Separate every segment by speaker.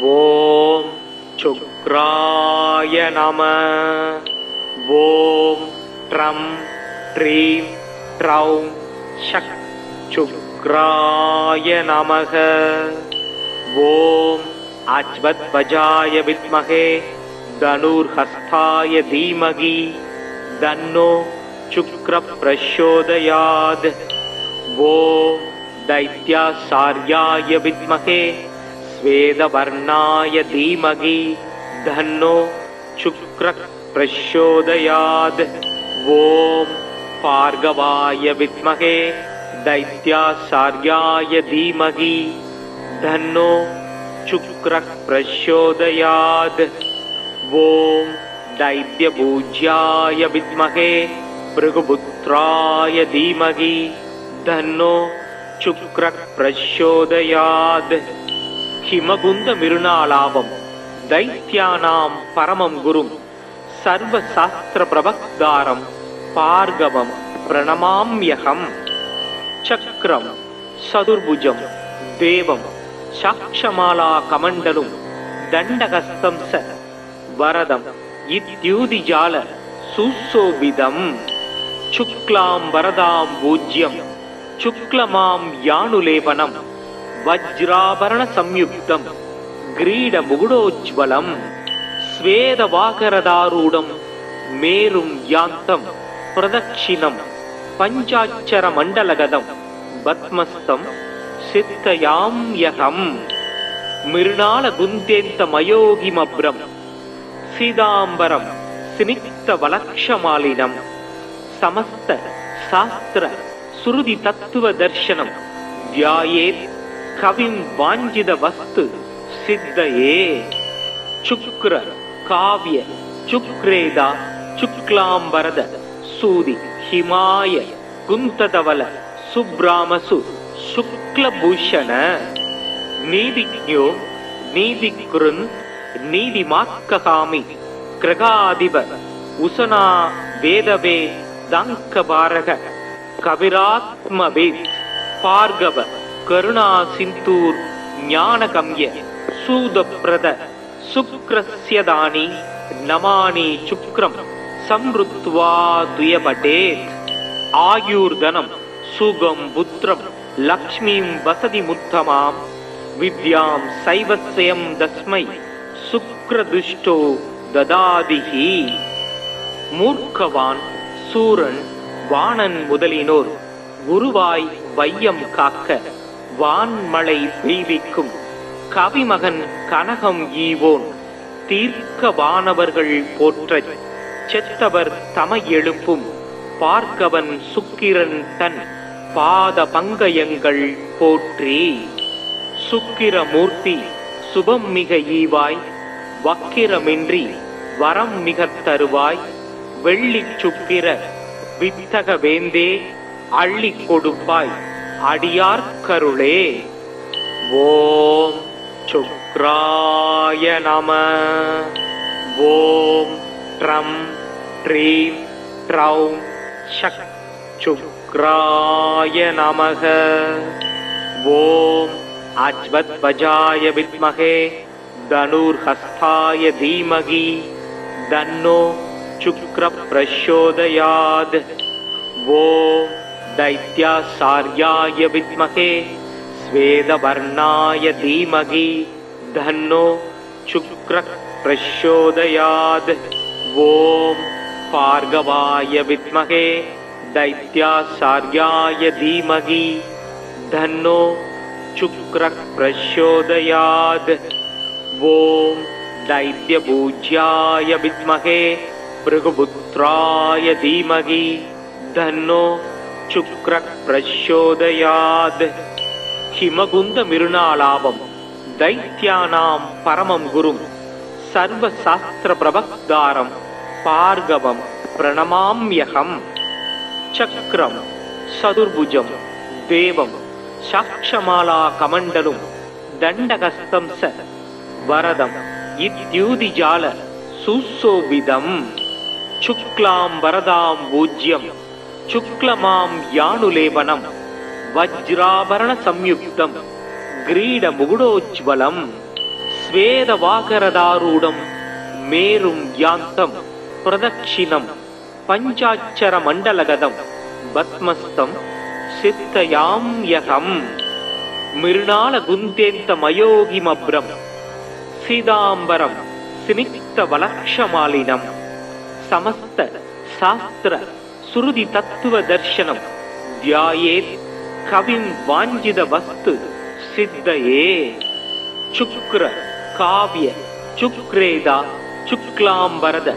Speaker 1: ஓம் சுக்ராய நம. ஓம் drum dream ட்ரௌம் ஷக் சுக்ராய நமக. ஓம் அஜ்வத்வஜாய வித்மகே தனுர்ஹஸ்தாய தீமகி தன்னோ சுக்ர பிரச்சோதயாத். ஓம் दैत्यासार्याय विद्महे स्वेदवर्णाय धीमहि धन्नो शुक्र प्रचोदयात्. ओम भार्गवाय विद्महे दैत्यासार्याय धीमहि धन्नो शुक्र प्रचोदयात्. ओम दैत्यपूज्याय विद्महे भृगुपुत्राय धीमहि धन्नो शुक्र प्रचोदयात्. हिमगुंद मिरुनालावम दैत्यानां परमं गुरुं सर्वशास्त्र प्रवक्तारं भार्गवं प्रणमाम्यहं. चक्रं चतुर्भुजं देवं साक्षमाला कमण्डलुं दण्डहस्तं स वरदं इत्युदिजाल सुशोभितं. शुक्लां वरदां पूज्यं शुक्लमां यानुलेपनं वज्राभरण संयुक्तं ग्रीड मुकुटोज्ज्वलं. स्वेदवाकरदारूढं मेरुं यान्तं प्रदक्षिणं पञ्चाक्षर मण्डलगतं पद्मस्तं सिद्धयाम्यहम्. मृणालगुन्तेन्तमयोगिमभ्रं सीताम्बरं स्निग्धवलक्षमालिनं समस्त शास्त्र सुरुदि तत्व दर्शनम ध्यायेत् कविं वाञ्छित वस्तु सिद्धये. शुक्र काव्य शुक्रेदा शुक्लांबरद सूदि हिमाय कुंतधवल सुब्रामसु शुक्लभूषण. नीतिज्ञो नीतिकृन् नीतिमात्ककामि ग्रहाधिप उसना वेदवे दाङ्कबारः कविरात्मवेद भार्गव करुणा सिंधूर ज्ञानगम्य सूदप्रद शुक्रस्यदानि नमानि शुक्रं समृत्वा द्वयपठेत्. आयुर्धनं सुगं पुत्रं लक्ष्मीं वसतिमुत्तमां विद्यां सैवस्यं तस्मै शुक्रदुष्टो ददादिहि. मूर्खवान् सूरन् வாணன் முதலினோர் குருவாய் வையம் காக்க வான்மழை பெய்விக்கும் கவிமகன் கனகம் ஈவோன் தீர்க்க வானவர்கள் போற்றச் செத்தவர் தமை எழுப்பும் பார்க்கவன் சுக்கிரன் தன் பாத பங்கயங்கள் போற்றி. சுக்கிரமூர்த்தி சுபம் மிக ஈவாய் வக்கிரமின்றி வரம் மிக தருவாய். வெள்ளி சுக்கிர வித்தக வேந்தே அள்ளி கொடுப்பாய் அடியார்க்கருளே. ஓம் சுக்ராய நம. ஓம் ட்ரம் ட்ரீம் ட்ரௌம் ஷக் சுக்ராய நமக. ஓம் அஜ்வத்வஜாய வித்மகே தனுர்ஹஸ்தாய தீமகி தன்னோ शुक्र प्रचोदयात्. ओम दैत्यासार्याय विद्महे स्वेदवर्णाय धीमहि धन्नो शुक्र प्रचोदयात्. ओम भार्गवाय विद्महे दैत्यासार्याय धीमहि धन्नो शुक्र प्रचोदयात्. ओम दैत्यपूज्याय विद्महे भृगुपुत्राय धीमहि धन्नो शुक्र प्रचोदयात्. हिमगुंद मिरुनालावम दैत्यानां परमं गुरुं सर्वशास्त्र प्रवक्तारं भार्गवं प्रणमाम्यहं. चक्रं चतुर्भुजं देवं साक्षमाला कमण्डलुं दण्डहस्तं स वरदं इत्युदिजाल सुशोभितं. शुक्लां वरदां पूज्यं शुक्लमां यानुलेपनं वज्राभरण संयुक्तं ग्रीड मुकुटोज्ज्वलं. ஸ்வேதவாகரதாரூடம் மேரும் யாந்தம் பிரதக்ஷிணம் பஞ்சாட்சர மண்டலகதம் பத்மஸ்தம் சித்தயாம்யகம் மிருணால குந்தேந்த மயோகிமப்ரம் சீதாம்பரம் சினிக்த வலக்ஷமாலினம் சமஸ்த சாஸ்திர சுருதி தத்துவ தர்சனம் தியாயேத் கவிம் வாஞ்சித வஸ்து சித்தயே சுக்ர காவ்ய சுக்ரேதா சுக்லாம்பரத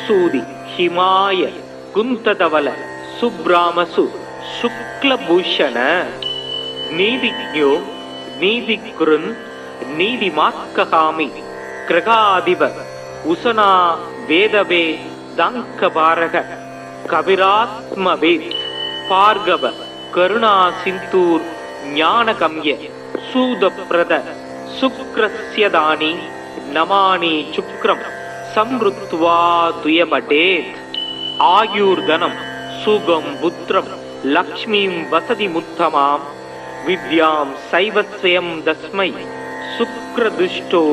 Speaker 1: சூதி ஹிமாய குந்ததவல சுப்ராமசு சுக்லபூஷண நீதிஜ்ஞோ நீதிகுருன் நீதிமாத்ககாமி கிரகாதிப உசனா வேதவே தங்கபாரக கவிராத்மவேத் பார்கவ கருணா சிந்தூர் ஞானகம்ய சூதப்ரத சுக்ரஸ்யதானி நமானி சுக்ரம் சம்ருத்வா துயபடேத் ஆயுர்தனம் சுகம் புத்திரம் லக்ஷ்மீம் வசதி முத்தமாம் வித்யாம் சைவஸ்வயம் தஸ்மை சுக்ரதுஷ்டோ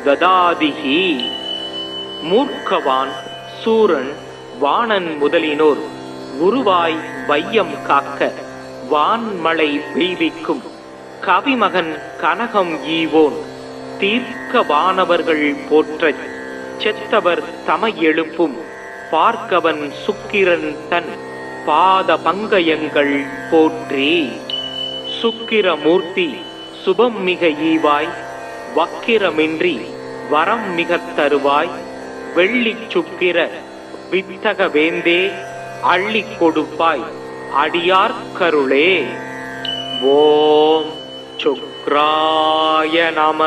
Speaker 1: ததாதிஹி. மூர்க்கவான் சூரன் வாணன் முதலினோர் குருவாய் வையம் காக்க வான்மழை பெய்விக்கும் கவிமகன் கனகம் ஈவோன் தீர்க்க வானவர்கள் போற்றச் செத்தவர் தமை எழுப்பும் பார்க்கவன் சுக்கிரன் தன் பாத பங்கயங்கள் போற்றி. சுக்கிரமூர்த்தி சுபம் மிக ஈவாய் வக்கிரமின்றி வரம் மிக தருவாய் வெள்ளி சுக்கிர வித்தக வேந்தே அள்ளி கொடுப்பாய் அடியார்கருளே. ஓம் சுக்ராய நம.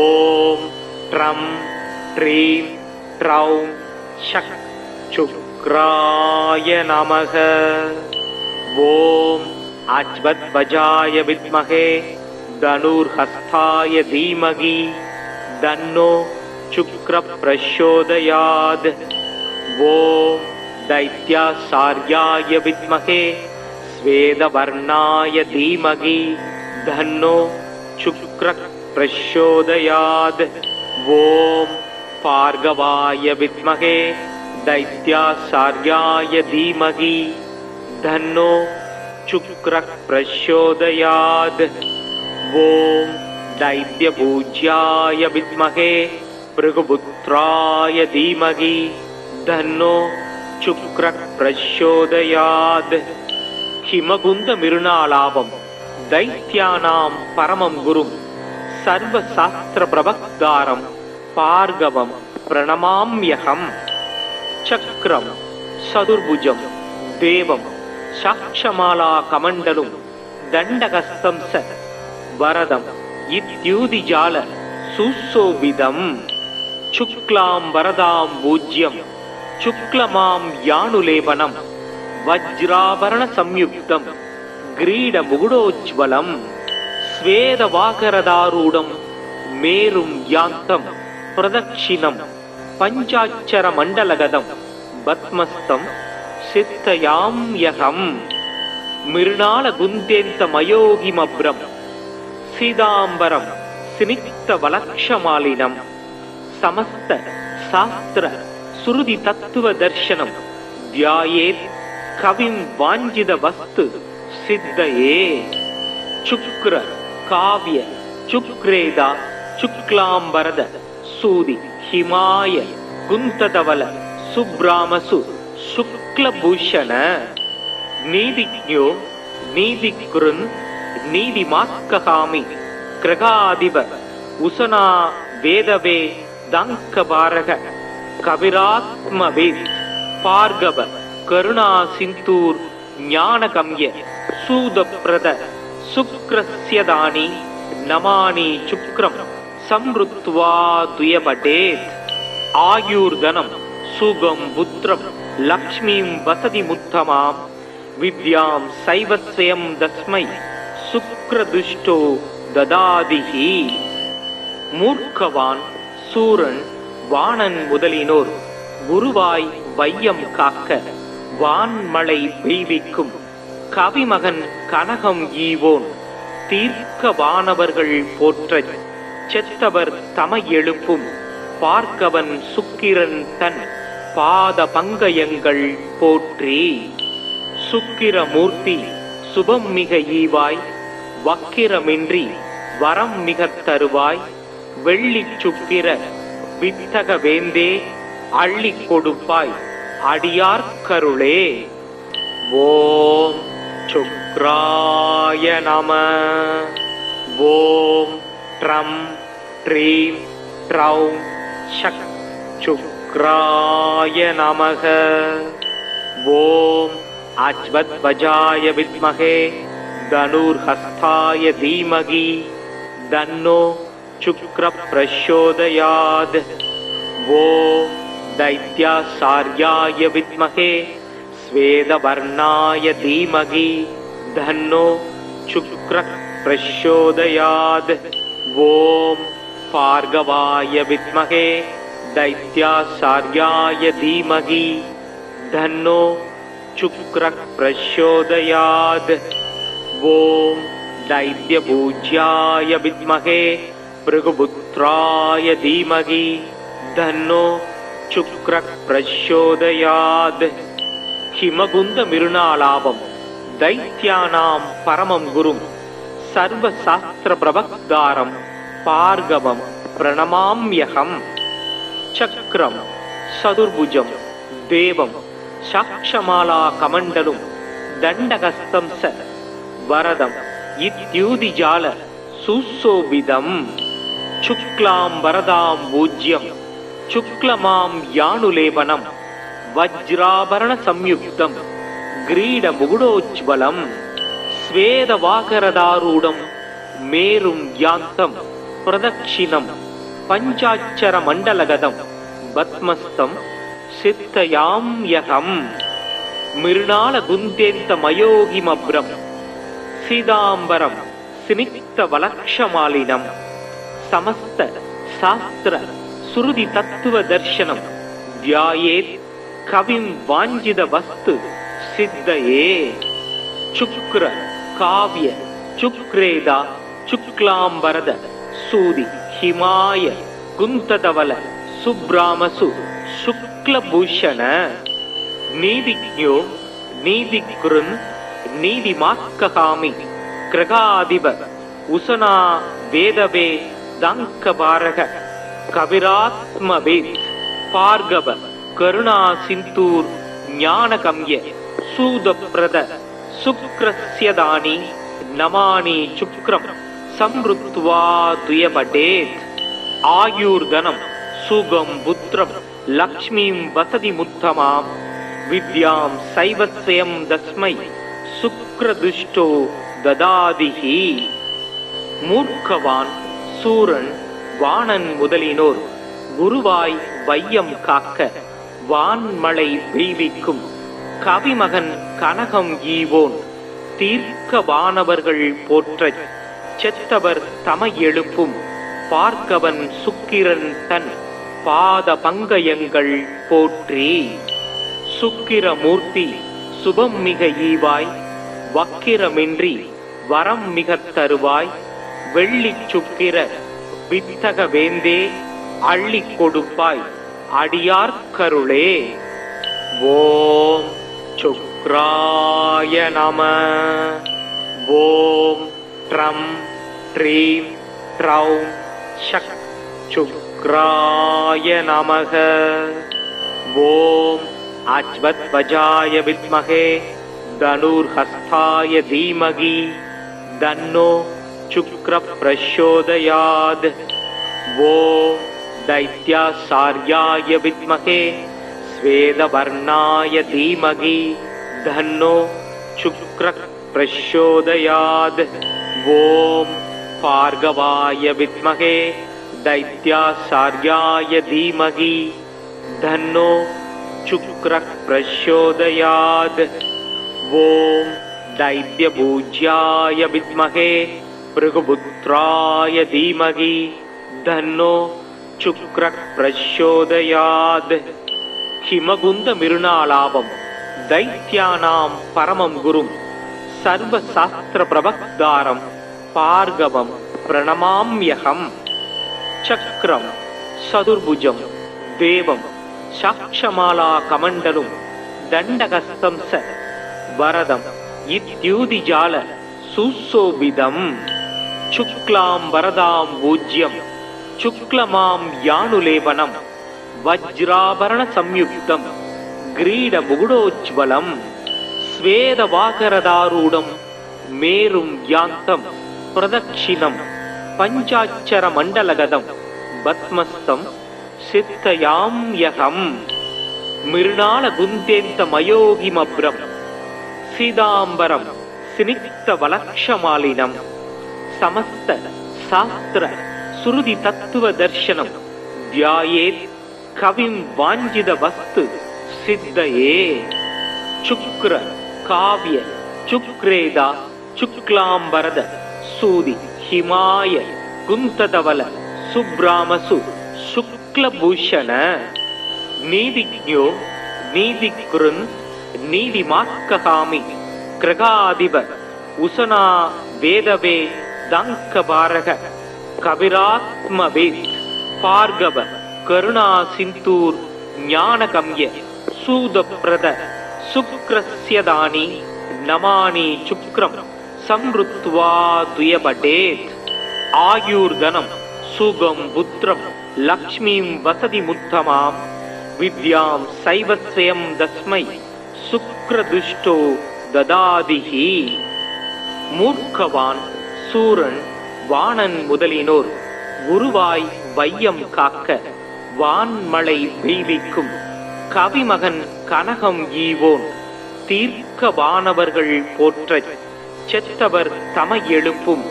Speaker 1: ஓம் ட்ரம் ட்ரீம் ட்ரௌம் ஷக் சுக்ராய நமக. ஓம் அஜ்வத்வஜாய வித்மஹே தனுர்ஹஸ்தாய தீமகி தன்னோ சுக்ர பிரச்சோதயாத். ஓம் दैत्यासार्याय विद्महे स्वेदवर्णाय धीमहि धन्नो शुक्रः प्रचोदयात्. ओम भार्गवाय विद्महे दैत्यासार्याय धीमहि धन्नो शुक्रः प्रचोदयात्. ओम दैत्यपूज्याय विद्महे भृगुपुत्राय धीमहि धन्नो சுக்ர பிரச்சோதயாத். ஹிமகுந்த மிருணாலாபம் தைத்யானாம் பரமம் குரும் சர்வ சாஸ்திர பிரபக்தாரம் பார்கவம் பிரணமாம்யகம். சக்ரம் சதுர்புஜம் தேவம் சாட்சமாலா கமண்டலும் தண்டகஸ்தம் ச வரதம் இத்யூதிஜால சுசோபிதம். சுக்லாம் வரதாம் பூஜ்யம் சுக்லமாம் யானுலேபனம் வஜ்ராபரண சம்யுக்தம் கிரீட முகுடோஜ்வலம். ஸ்வேதவாகரதாரூடம் மேரும் யாந்தம் பிரதக்ஷிணம் பஞ்சாட்சர மண்டலகதம் பத்மஸ்தம் சித்தயாம்யகம். மிருணால குந்தேந்த மயோகிமப்ரம் சீதாம்பரம் சினிக்த வலக்ஷமாலினம் சமஸ்த சாஸ்திர சுருதி தத்துவ தர்சனம் தியாயேத் கவிம் வாஞ்சித வஸ்து சித்தயே. சுக்ர காவ்ய சுக்ரேதா சுக்லாம்பரத சூதி ஹிமாய குந்ததவல சுப்ராமசு சுக்லபூஷண. நீதிஜ்ஞோ நீதிகுருன் நீதிமாத்ககாமி கிரகாதிப உசனா வேதவே தங்கபாரக கவிராத்மவேத் பார்கவ கருணா சிந்தூர் ஞானகம்ய சூதப்ரத சுக்ரஸ்யதானி நமானி சுக்ரம் சம்ருத்வா துயபடேத். ஆயுர்தனம் சுகம் புத்திரம் லக்ஷ்மீம் வசதி முத்தமாம் வித்யாம் சைவஸ்வயம் தஸ்மை சுக்ரதுஷ்டோ ததாதிஹி. மூர்க்கவான் சூரன் வாணன் முதலினோர் குருவாய் வையம் காக்க வான்மழை பெய்விக்கும் கவிமகன் கனகம் ஈவோன் தீர்க்க வானவர்கள் போற்றச் செத்தவர் தமை எழுப்பும் பார்க்கவன் சுக்கிரன் தன் பாத பங்கயங்கள் போற்றி. சுக்கிரமூர்த்தி சுபம் மிக ஈவாய், வக்கிரமின்றி வரம் மிக தருவாய், வெள்ளி சுக்கிர வித்தக வேந்தே அள்ளி கொடுப்பாய் அடியார்க்கருளே. ஓம் சுக்ராய நம. ஓம் ட்ரம் ட்ரீம் ட்ரௌம் சக் சுக்ராய நமக. ஓம் அஜ்வத்வஜாய வித்மஹே தனுர்ஹஸ்தாய தீமகி தன்னோ சுக்ர பிரச்சோதயாத். ஓம் दैत्यासार्याय विद्महे स्वेदवर्णाय धीमहि धन्नो शुक्रः प्रचोदयात्. ओम भार्गवाय विद्महे दैत्यासार्याय धीमहि धन्नो शुक्रः प्रचोदयात्. ओम दैत्यपूज्याय विद्महे भृगुपुत्राय धीमहि धन्नो சுக்ர பிரச்சோதயாத். ஹிமகுந்த மிருணாலாபம் தைத்யானாம் பரமம் குரும் சர்வ சாஸ்திர பிரபக்தாரம் பார்கவம் பிரணமாம்யகம். சக்ரம் சதுர்புஜம் தேவம் சாக்ஷமாலா கமண்டலும் தண்டகஸ்தம் ச வரதம் இத்யூதிஜால சுசோபிதம். சுக்லாம் வரதாம் பூஜ்யம் சுக்லமாம் யானுலேபனம் வஜ்ராபரண சம்யுக்தம் கிரீட முகுடோஜ்வலம். ஸ்வேதவாகரதாரூடம் மேரும் யாந்தம் பிரதக்ஷிணம் பஞ்சாட்சர மண்டலகதம் பத்மஸ்தம் சித்தயாம்யகம். மிருணால குந்தேந்த மயோகிமப்ரம் சீதாம்பரம் சினிக்த வலக்ஷமாலினம் சமஸ்த சாஸ்திர சுருதி தத்துவ தர்சனம் தியாயேத் கவிம் வாஞ்சித வஸ்து சித்தயே. சுக்ர காவ்ய சுக்ரேதா சுக்லாம்பரத சூதி ஹிமாய குந்ததவல சுப்ராமசு சுக்லபூஷண. நீதிஜ்ஞோ நீதிகுருன் நீதிமாக்ககாமி கிரகாதிப உசனா வேதவே தங்கபாரக கவிராத்மவேத் பார்கவ கருணா சிந்தூர் ஞானகம்ய சூதப்ரத சுக்ரஸ்யதானி நமானி சுக்ரம் சம்ருத்வா துயபடேத். ஆயுர்தனம் சுகம் புத்திரம் லக்ஷ்மீம் வசதி முத்தமாம் வித்யாம் சைவஸ்வயம் தஸ்மை சுக்ரதுஷ்டோ ததாதிஹி. மூர்க்கவான் சூரன் வாணன் முதலினோர் குருவாய் வையம் காக்க வான்மழை பெய்விக்கும் கவிமகன் கனகம் ஈவோன் தீர்க்க வானவர்கள் போற்றச் செத்தவர் தமை எழுப்பும் பார்க்கவன் சுக்கிரன் தன் பாத பங்கயங்கள் போற்றி. சுக்கிரமூர்த்தி சுபம் மிக ஈவாய், வக்கிரமின்றி வரம் மிக தருவாய், வெள்ளி சுக்கிர வித்தக வேந்தே அள்ளி கொடுப்பாய் அடியார்க்கருளே. ஓம் சுக்ராய நம. ஓம் ட்ரம் ட்ரீம் ட்ரௌம் சக் சுக்ராய நமக. ஓம் அஜ்வத்வஜாய வித்மஹே தனுர்ஹஸ்தாய தீமகி தன்னோ சுக்ர பிரச்சோதயாத். ஓம் दैत्यासार्याय विद्महे स्वेदवर्णाय धीमहि धन्नो शुक्रः प्रचोदयात्. ओम भार्गवाय विद्महे दैत्यासार्याय धीमहि धन्नो शुक्रः प्रचोदयात्. ओम दैत्यपूज्याय विद्महे भृगुपुत्राय धीमहि धन्नो சுக்ர பிரச்சோதயாத். ஹிமகுந்த மிருணாலாபம் தைத்யானாம் பரமம் குரும் சர்வ சாஸ்திர பிரபக்தாரம் பார்கவம் பிரணமாம்யகம். சக்ரம் சதுர்புஜம் தேவம் சாக்ஷமாலா கமண்டலும் தண்டகஸ்தம் ச வரதம் இத்யூதிஜால சுசோபிதம் சுக்லாம் வரதாம் பூஜ்யம் சுக்லமாம் யானுலேபனம் வஜ்ராபரண சம்யுக்தம் கிரீட முகுடோஜ்வலம் ஸ்வேதவாகரதாரூடம் மேரும் யாந்தம் பிரதக்ஷிணம் பஞ்சாட்சர மண்டலகதம் பத்மஸ்தம் சித்தயாம்யகம் மிருணால குந்தேந்த மயோகிமப்ரம் சீதாம்பரம் சினிக்த வலக்ஷமாலினம் சமஸ்த சாஸ்திர சுருதி தத்துவ தர்சனம் தியாயேத் கவிம் வாஞ்சித வஸ்து சித்தயே சுக்ர காவ்ய சுக்ரேதா சுக்லாம்பரத சூதி ஹிமாய குந்ததவல சுப்ராமசு சுக்லபூஷண நீதிஜ்ஞோ நீதிகுருன் நீதிமாக்ககாமி கிரகாதிப உசனா வேதவே தங்கபாரக கவிராத்மவேத் பார்கவ கருணா சிந்தூர் ஞானகம்ய சூதப்ரத சுக்ரஸ்யதானி நமானி சுக்ரம் சம்ருத்வா துயபடேத் ஆயுர்தனம் சுகம் புத்திரம் லக்ஷ்மீம் வசதி முத்தமாம் வித்யாம் சைவஸ்வயம் தஸ்மை சுக்ரதுஷ்டோ ததாதிஹி. மூர்க்கவான் சூரன் வாணன் முதலினோர் குருவாய் வையம் காக்க வான்மழை பெய்விக்கும் கவிமகன் கனகம் ஈவோன் தீர்க்க வானவர்கள் போற்றச் செத்தவர் தமை எழுப்பும்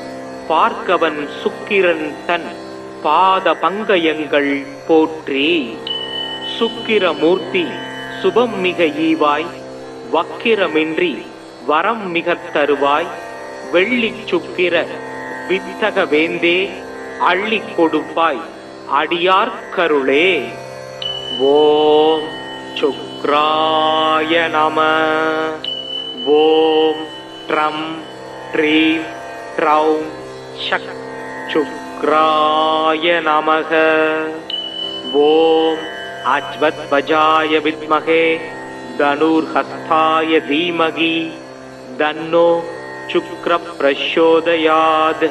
Speaker 1: பார்க்கவன் சுக்கிரன் தன் பாத பங்கயங்கள் போற்றி. சுக்கிரமூர்த்தி சுபம் மிக ஈவாய் வக்கிரமின்றி வரம் மிக தருவாய் வெள்ளி சுக்கிர வித்தக வேந்தே அள்ளி கொடுப்பாய் அடியார்கருளே. ஓம் சுக்ராய நம. ஓம் ட்ரம் ட்ரீம் ட்ரௌம் ஷக் சுக்ராய நமக. ஓம் அஜ்வத்வஜாய வித்மகே தனுர்ஹஸ்தாய தீமகி தன்னோ சுக்ர பிரச்சோதயாத்.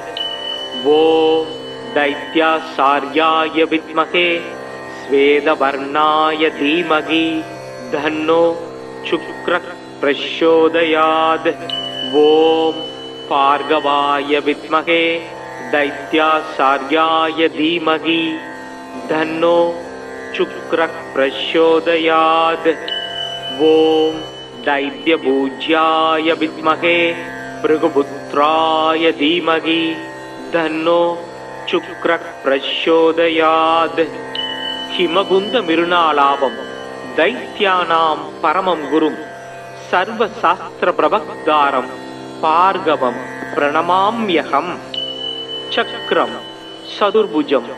Speaker 1: ஓம் दैत्यासार्याय विद्महे स्वेदवर्णाय धीमहि धन्नो शुक्रः प्रचोदयात्. ओम भार्गवाय विद्महे दैत्यासार्याय धीमहि धन्नो शुक्रः प्रचोदयात्. ओम दैत्यपूज्याय विद्महे भृगुपुत्राय धीमहि धन्नो சுக்ர பிரச்சோதயாத். ஹிமகுந்த மிருணாலாபம் தைத்யானாம் பரமம் குரும் சர்வ சாஸ்திர பிரபக்தாரம் பார்கவம் பிரணமாம்யகம். சக்ரம் சதுர்புஜம்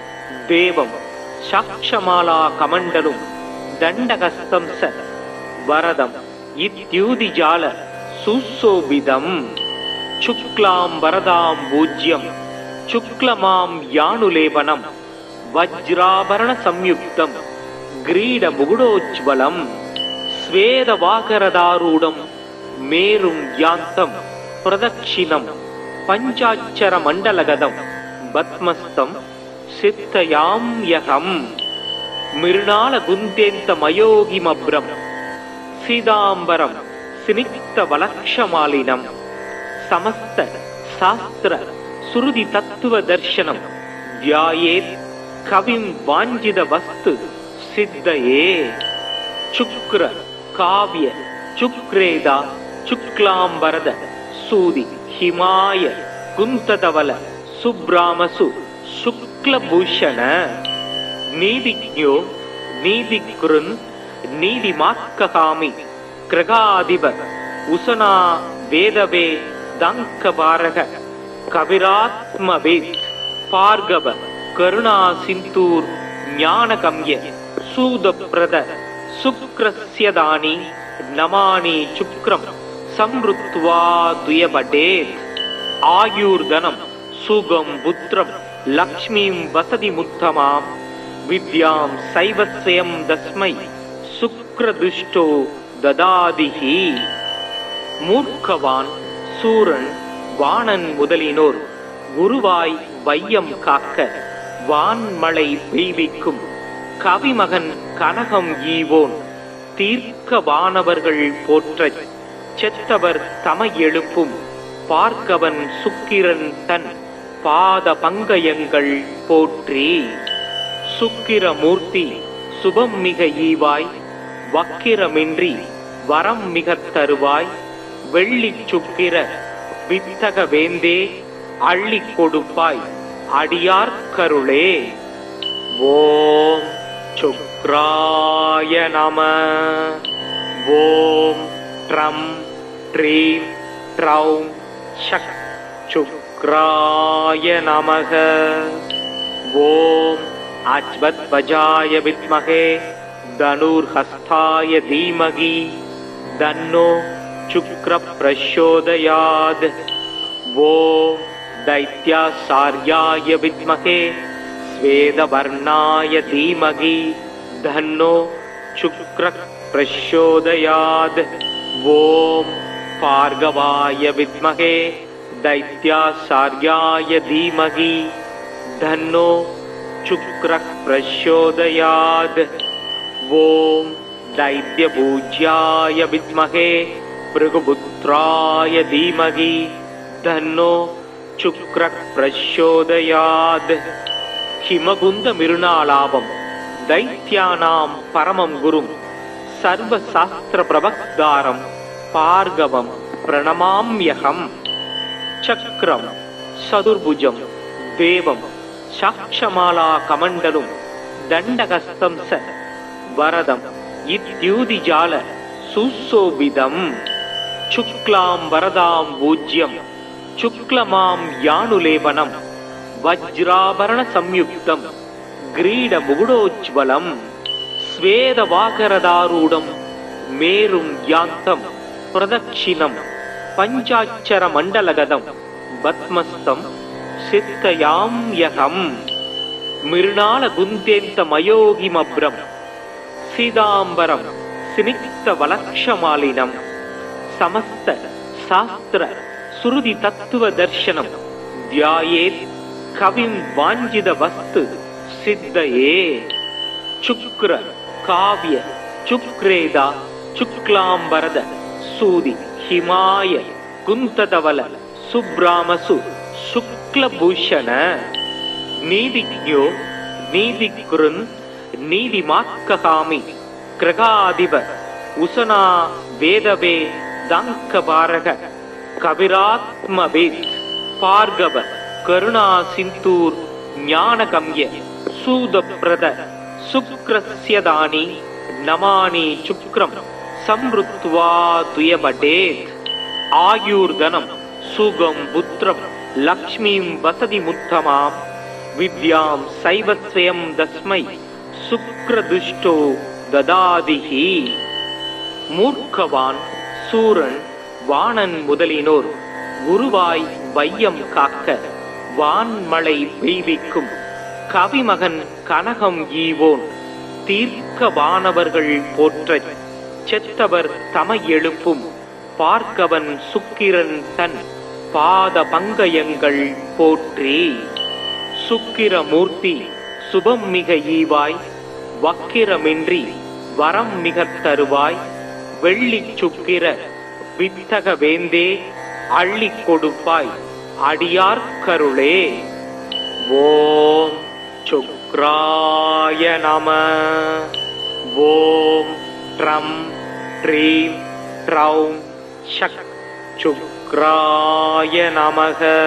Speaker 1: தேவம் சாக்ஷமாலா கமண்டலும் தண்டகஸ்தம் ச வரதம் இத்யூதிஜால சுசோபிதம் சுக்லாம் வரதாம் பூஜ்யம் சுக்லமாம் யானுலேபனம் வஜ்ராபரண சம்யுக்தம் கிரீட முகுடோஜ்வலம் ஸ்வேதவாகரதாரூடம் மேரும் யாந்தம் பிரதக்ஷிணம் பஞ்சாட்சர மண்டலகதம் பத்மஸ்தம் சித்தயாம்யகம் மிருணால குந்தேந்த மயோகிமப்ரம் சீதாம்பரம் சினிக்த வலக்ஷமாலினம் சமஸ்த சாஸ்திர சுருதி தத்துவ தர்சனம் தியாயேத் கவிம் வாஞ்சித வஸ்து சித்தயே. சுக்ர காவ்ய சுக்ரேதா சுக்லாம்பரத சூதி ஹிமாய குந்ததவல சுப்ராமசு சுக்லபூஷண நீதிஜ்ஞோ நீதிகுருன் நீதிமாக்ககாமி கிரகாதிப உசனா வேதவே தங்கபாரக கவிராத்மவேத் பார்கவ கருணா சிந்தூர் ஞானகம்ய சூதப்ரத சுக்ரஸ்யதானி நமானி சுக்ரம் சம்ருத்வா துயபடேத். ஆயுர்தனம் சுகம் புத்திரம் लक्ष्मीं वसतिमुत्तमां विद्यां सैवस्वयं तस्मै शुक्रदुष्टो ददादिहि. மூர்க்கவான் சூரன் வாணன் முதலினோர் குருவாய் வையம் காக்க வான்மழை பெய்விக்கும் கவிமகன் கனகம் ஈவோன் தீர்க்க வானவர்கள் போற்றச் செத்தவர் தமை எழுப்பும் பார்க்கவன் சுக்கிரன் தன் பாத பங்கயங்கள் போற்றி. சுக்கிரமூர்த்தி சுபம் மிக ஈவாய் வக்கிரமின்றி வரம் மிகத் தருவாய் வெள்ளிச் சுக்கிர வித்தக வேந்தே அள்ளிக் கொடுப்பாய் அடியார்க்கருளே. ஓம் சுக்ராய நம. ஓம் ட்ரம் ட்ரீம் ட்ரௌம் ஷக் சுக்ராய நமக. ஓம் அஜ்வத்வஜாய வித்மகே தனுர்ஹஸ்தாய தீமகி தன்னோ சுக்ர பிரச்சோதயாத். ஓம் दैत्यासार्याय विद्महे स्वेदवर्णाय धीमहि धन्नो शुक्रः प्रचोदयात्. ओम भार्गवाय विद्महे दैत्यासार्याय धीमहि धन्नो शुक्रः प्रचोदयात्. ओम दैत्यपूज्याय विद्महे भृगुपुत्राय धीमहि धन्नो शुक्रः प्रचोदयात्. हिमगुंद मिरुणालाभम दैत्यानां परमं गुरुं सर्वशास्त्र प्रवक्तारं भार्गवं प्रणमाम्यहम्. चक्रं चतुर्भुजं देवं साक्षमाला कमण्डलुं दण्डहस्तं स वरदं इत्युदिजाल सुशोभितम्. शुक्लां वरदां पूज्यं शुक्लमां यानुलेपनं वज्राभरण संयुक्तं ग्रीडमुकुटोज्ज्वलं स्वेदवाकरदारूढं मेरुं यान्तं प्रदक्षिणं पञ्चाक्षरमण्डलगतं पद्मस्तं सिद्धयाम्यहम्. मृणालगुन्तेन्तमयोगिमभ्रं सीताम्बरं स्निग्धवलक्षमालिनं समस्त शास्त्र सुरुदि तत्व दर्शनम ध्यायेत् कविं वाञ्छित वस्तु सिद्धये. शुक्र काव्य शुक्रेदा शुक्लांबरद सूदि हिमाय कुंतधवल सुब्रामसु शुक्लभूषण. नीतिज्ञो नीतिकृन् नीतिमात्ककामि ग्रहाधिप उशना वेदवे दंकबारक कविरात्मवेद भार्गव करुणा सिंधूर ज्ञानगम्य सूदप्रद शुक्रस्यदानि नमानि शुक्रं संवृत्वा तुयबडेत्. आयुर्धनं सुगं पुत्रं लक्ष्मीं वसतिमुत्तमां विद्यां सैवस्वयं तस्मै शुक्रदुष्टो ददादिहि. மூர்க்கவான் சூரன் வாணன் முதலினோர் குருவாய் வையம் காக்க வான்மழை பெய்விக்கும் கவிமகன் கனகம் ஈவோன் தீர்க்க வானவர்கள் போற்றச் செத்தவர் தமை எழுப்பும் பார்க்கவன் சுக்கிரன் தன் பாத பங்கயங்கள் போற்றி. சுக்கிரமூர்த்தி சுபம் மிக ஈவாய் வக்கிரமின்றி வரம் மிகத் தருவாய் வெள்ளிச் சுக்கிர வித்தக வேந்தே அள்ளிக் கொடுப்பாய் அடியார்க்கருளே. ஓம் சுக்ராய நம. ஓம் ட்ரம் ட்ரீம் ட்ரௌம் ஷக் சுக்ராய நமக.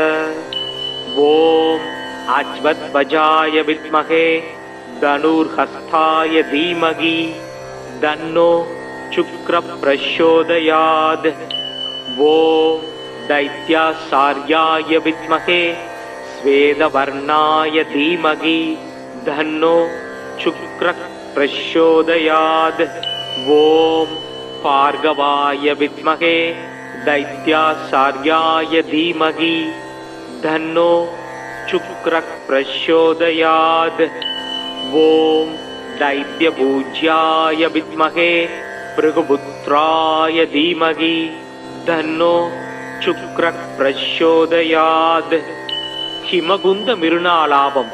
Speaker 1: ஓம் அஜ்வத்வஜாய வித்மகே தனுர்ஹஸ்தாய தீமகி தன்னோ शुक्र प्रचोदयात्. ओम दैत्यासार्याय विद्महे स्वेदवर्णाय धीमहि धन्नो शुक्र प्रचोदयात्. ओम भार्गवाय विद्महे दैत्यासार्याय धीमहि धन्नो शुक्रः प्रचोदयात्। ॐ दैत्यपूज्याय विद्महे भृगुपुत्राय धीमहि तन्नो शुक्रः प्रचोदयात्। हिमगुंद मिरुणालाभं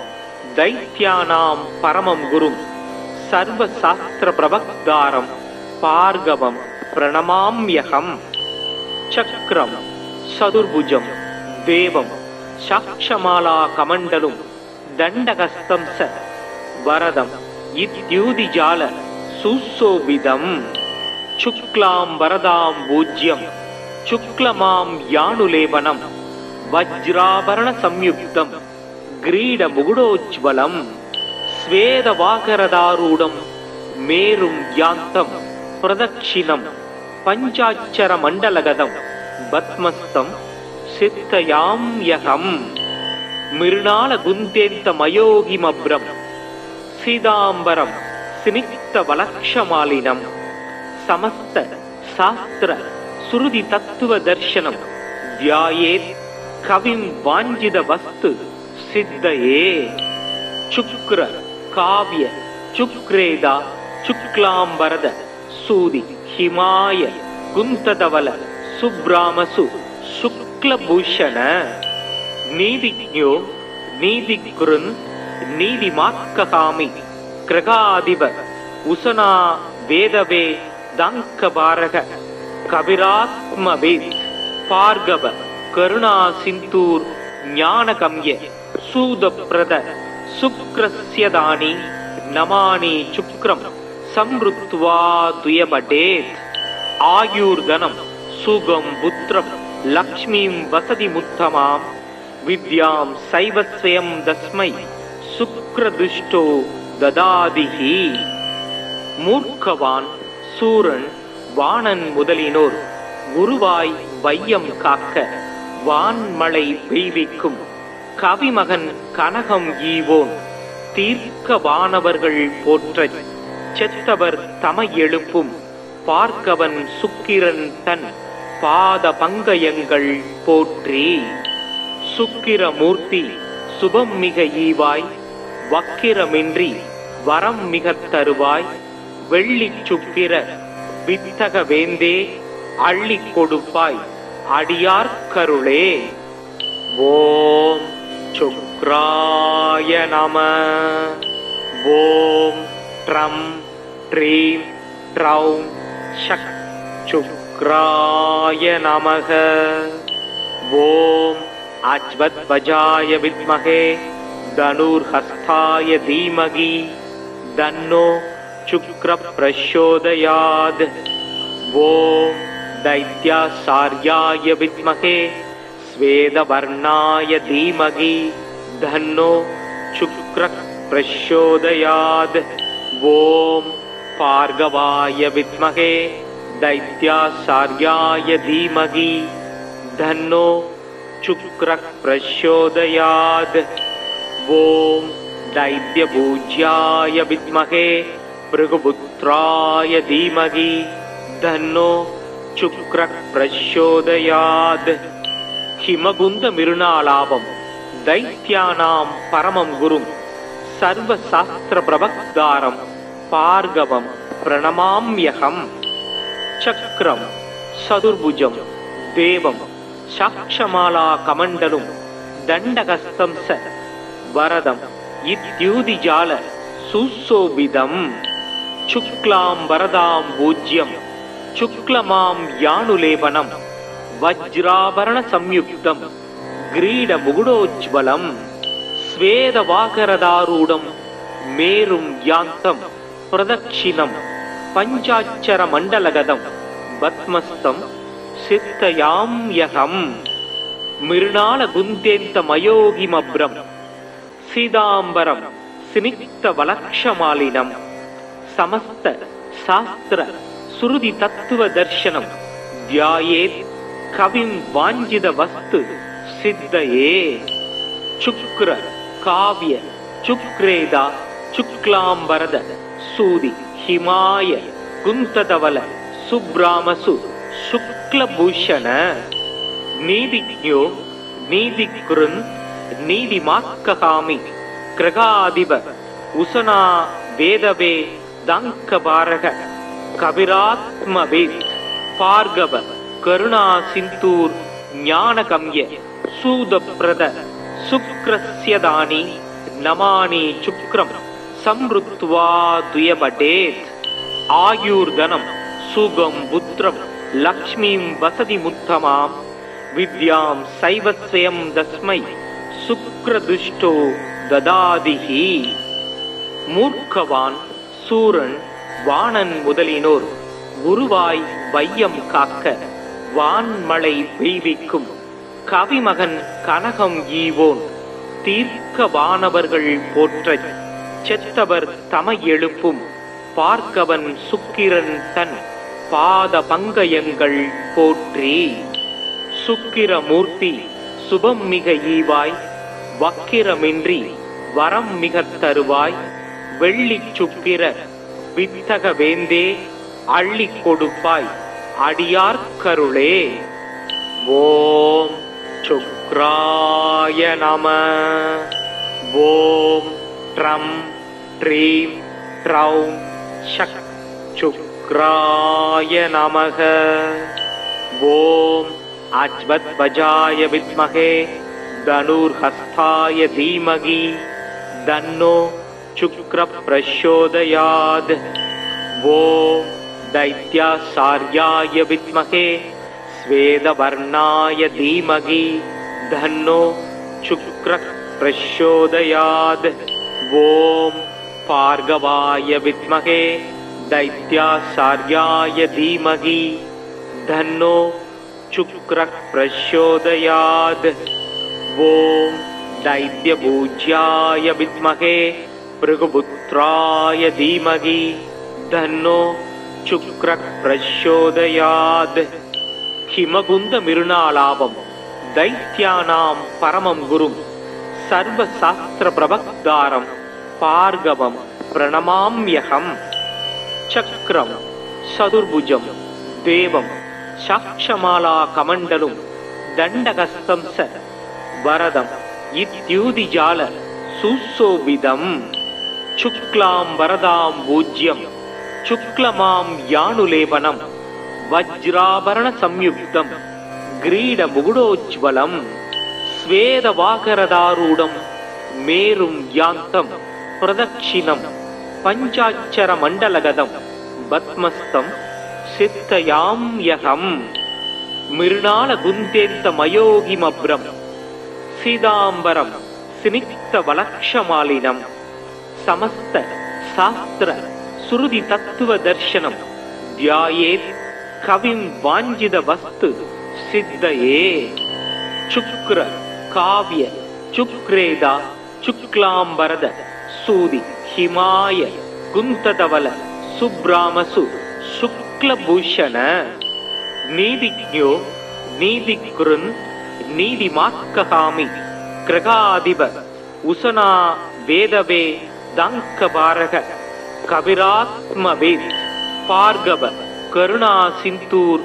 Speaker 1: दैत्यानां परमं गुरुं सर्वशास्त्र प्रवक्तारं भार्गवं प्रणमाम्यहम्। चक्रं चतुर्भुजं देवं साक्षमाला कमण्डलुं दण्डहस्तं च वरदं इत्युदिजाल सुशोभितम्। शुक्लां वरदां पूज्यं शुक्लमां यानुलेपनं वज्राभरण संयुक्तं ग्रीडमुकुटोज्ज्वलं। स्वेदवाकरदारूढं मेरुं यान्तं प्रदक्षिणं पञ्चाक्षरमण्डलगतं पद्मस्थं सिद्धयाम्यहम्। मृणालगुन्तेन्तमयोगिमभ्रं सीताम्बरं स्निग्धवलक्षमालिनं समस्त शास्त्र श्रुति तत्त्वदर्शनं ध्यायेत् कविं वाञ्छितवस्तु सिद्धये। शुक्र काव्य शुक्रेदा शुक्लांबरद सूदि हिमाय कुंतधवल सुब्रामसु शुक्लभूषण। नीतिज्ञो नीतिकृन् नीतिमात्ककामि ग्रहाधिप उशना वेदवे दंकबारक कविरात्मवित् भार्गव करुणा सिंधूर ज्ञानकम्य सूदप्रद शुक्रस्यदानि नमानि शुक्रं संवृत्वा द्वयपठेत्। आयुर्धनं सुगं पुत्रं लक्ष्मीं वसतिमुत्तमां विद्यां सैव स्वयं तस्मै शुक्रदुष्टो ददादिहि। मूर्खवान् சூரன் வாணன் முதலினோர் குருவாய் வையம் காக்க வான்மழை பெய்விக்கும் கவிமகன் கனகம் ஈவோன் தீர்க்க வானவர்கள் போற்றச் செத்தவர் தமை எழுப்பும் பார்க்கவன் சுக்கிரன் தன் பாத பங்கயங்கள் போற்றி। சுக்கிரமூர்த்தி சுபம் மிக ஈவாய் வக்கிரமின்றி வரம் மிக தருவாய் வெள்ளி சுக்கிர வித்தக வேந்தே அள்ளி கொடுப்பாய் அடியார் கருளே। ஓம் சுக்ராய நம। ஓம் ட்ரம் ட்ரீம் ட்ரௌம் ஷக் சுக்ராய நமக। ஓம் அஜ்வத்வஜாய வித்மஹே தனுர்ஹஸ்தாய தீமகி தன்னோ शुक्र प्रचोदयात्। ओम दैत्याचार्याय विद्महे श्वेतवर्णाय धीमहि तन्नो शुक्र प्रचोदयात्। ओम भार्गवाय विद्महे दैत्याचार्याय धीमहि तन्नो शुक्र प्रचोदयात्। ओम दैत्यपूज्याय विद्महे भृगुपुत्राय धीमहि तन्नो शुक्र प्रचोदयात्। हिमगुंद मिरुणालाभं दैत्यानां परमं गुरुं सर्वशास्त्र प्रवक्तारं भार्गवं प्रणमाम्यहम्। चक्रं चतुर्भुजं देवं साक्षमाला कमण्डलुं दण्डहस्तं च वरदं इत्युदिजाल सुशोभितम्। शुक्लां वरदां पूज्यं शुक्लमां यानुलेपनं वज्राभरण संयुक्तं ग्रीडमुकुटोज्ज्वलं। स्वेदवाकरदारूढं मेरुं यान्तं प्रदक्षिणं पञ्चाक्षरमण्डलगतं पद्मस्थं सिद्धयाम्यहम्। मृणालगुन्तेन्तमयोगिमभ्रं सीताम्बरं स्निग्धवलक्षमालिनं समस्त शास्त्र श्रुति तत्त्वदर्शनं ध्यायेत् कविं वाञ्छितवस्तु सिद्धये। शुक्र काव्य शुक्रेदा शुक्लांबरद सूदि हिमाय कुंतधवल सुब्रामसु शुक्लभूषण। नीतिज्ञो नीतिकृन् நீதிமாத்ககாமி கிரகாதிப உசனா வேதவே தங்கபாரக கபிராத்மவேத் பார்கவ கருணா சிந்தூர் ஞானகம்ய சூதப்ரத சுக்ரஸ்யதானி நமானி சுக்ரம் சம்ருத்வா துயபடேத் ஆயுர்தனம் சுகம் புத்திரம் லக்ஷ்மீம் வசதி முத்தமாம் வித்யாம் சைவஸ்வயம் தஸ்மை சுக்ரதுஷ்டோ ததாதிஹி. மூர்க்கவான் சூரன் வாணன் முதலினோர் குருவாய் வையம் காக்க வான்மழை பெய்விக்கும் கவிமகன் கனகம் ஈவோன் தீர்க்க வானவர்கள் போற்றச் செத்தவர் தமை எழுப்பும் பார்க்கவன் சுக்கிரன் தன் பாத பங்கயங்கள் போற்றி. சுக்கிரமூர்த்தி சுபம் மிக ஈவாய் வக்கிரமின்றி வரம் மிக தருவாய் வெள்ளி சுக்கிர வித்தக வேந்தே அள்ளி கொடுப்பாய் அடியார்க்கருளே. ஓம் சுக்ராய நம. ஓம் ட்ரம் ட்ரீம் ட்ரௌம் ஷக் சுக்ராய நமக. ஓம் அஜ்வத்வஜாய வித்மஹே தனுர்ஹஸ்தாய தீமகி தன்னோ சுக்ர பிரச்சோதயாத். ஓம் दैत्यासार्याय विद्महे स्वेदवर्णाय धीमहि धन्नो शुक्रः प्रचोदयात्. ओम भार्गवाय विद्महे दैत्यासार्याय धीमहि धन्नो शुक्रः प्रचोदयात्. ओम दैत्यपूज्याय विद्महे भृगुपुत्राय धीमहि धन्नो சுக்ர பிரச்சோதயாத். ஹிமகுந்த மிருணாலாபம் தைத்யானாம் பரமம் குரும் சர்வ சாஸ்திர பிரபக்தாரம் பார்கவம் பிரணமாம்யகம். சக்ரம் சதுர்புஜம் தேவம் சாக்ஷமாலா கமண்டலும் தண்டகஸ்தம் ச வரதம் இத்யூதிஜால சுசோபிதம். சுக்லாம் வரதாம் பூஜ்யம் சுக்லமாம் யானுலேபனம் வஜ்ராபரண சம்யுக்தம் கிரீட முகுடோஜ்வலம் ஸ்வேதவாகரதாரூடம் மேரும் யாந்தம் பிரதக்ஷிணம் பஞ்சாட்சர மண்டலகதம் பத்மஸ்தம் சித்தயாம்யகம். மிருணால குந்தேந்த மயோகிமப்ரம் சீதாம்பரம் சினிக்த வலக்ஷமாலினம் சமஸ்த சாஸ்திர சுருதி தத்துவ தர்சனம் தியாயேத் கவிம் வாஞ்சித வஸ்து சித்தயே. சுக்ர காவ்ய சுக்ரேதா சுக்லாம்பரத சூதி ஹிமாய குந்ததவல சுப்ராமசு சுக்லபூஷண. நீதிஜ்ஞோ நீதிகுருன் நீதிமாத்ககாமி கிரகாதிப உசனா வேதவே தங்கபாரக கபிராத்மவேத் பார்கவ கருணா சிந்தூர்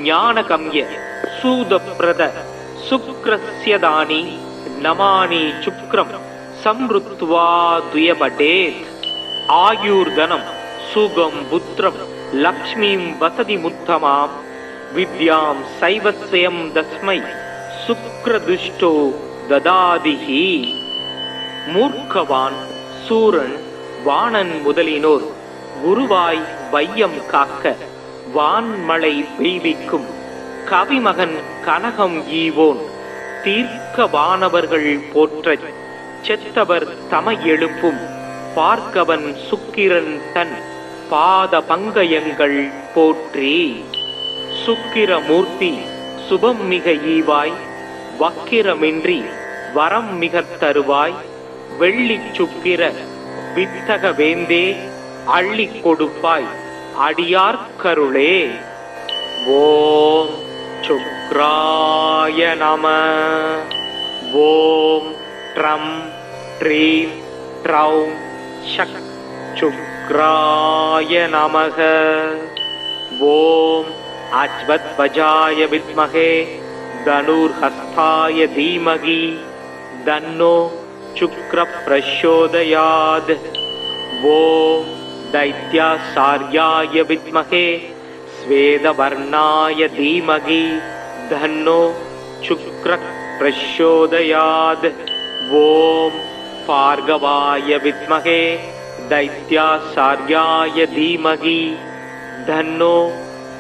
Speaker 1: ஞானகம்ய சூதப்ரத சுக்ரஸ்யதானி நமானி சுக்ரம் சம்ருத்வா துயபடேத். ஆயுர்தனம் சுகம் புத்திரம் லக்ஷ்மீம் வசதி முத்தமாம் வித்யாம் சைவஸ்வயம் தஸ்மை சுக்ரதுஷ்டோ ததாதிஹி. மூர்க்கவான் சூரன் வாணன் முதலினோர் குருவாய் வையம் காக்க வான்மழை பெய்விக்கும் கவிமகன் கனகம் ஈவோன் தீர்க்க வானவர்கள் போற்றச் செத்தவர் தமை எழுப்பும் பார்க்கவன் சுக்கிரன் தன் பாத பங்கயங்கள் போற்றி. சுக்கிரமூர்த்தி சுபம் மிக ஈவாய் வக்கிரமின்றி வரம் மிக தருவாய் வெள்ளி சுக்கிர வித்தக வேந்தே அள்ளி கொடுப்பாய் அடியார்க்கருளே. ஓம் சுக்ராய நம. ஓம் ட்ரம் ட்ரீம் ட்ரௌம் ஷக் சுக்ராய நமக. ஓம் அஜ்வத்வஜாய வித்மஹே தனுர்ஹஸ்தாய தீமகி தன்னோ சுக்ர பிரச்சோதயாத். ஓம் दैत्याचार्याय विद्महे श्वेतवर्णाय धीमहि तन्नो शुक्रः प्रचोदयात्. ओम भार्गवाय विद्महे दैत्याचार्याय धीमहि तन्नो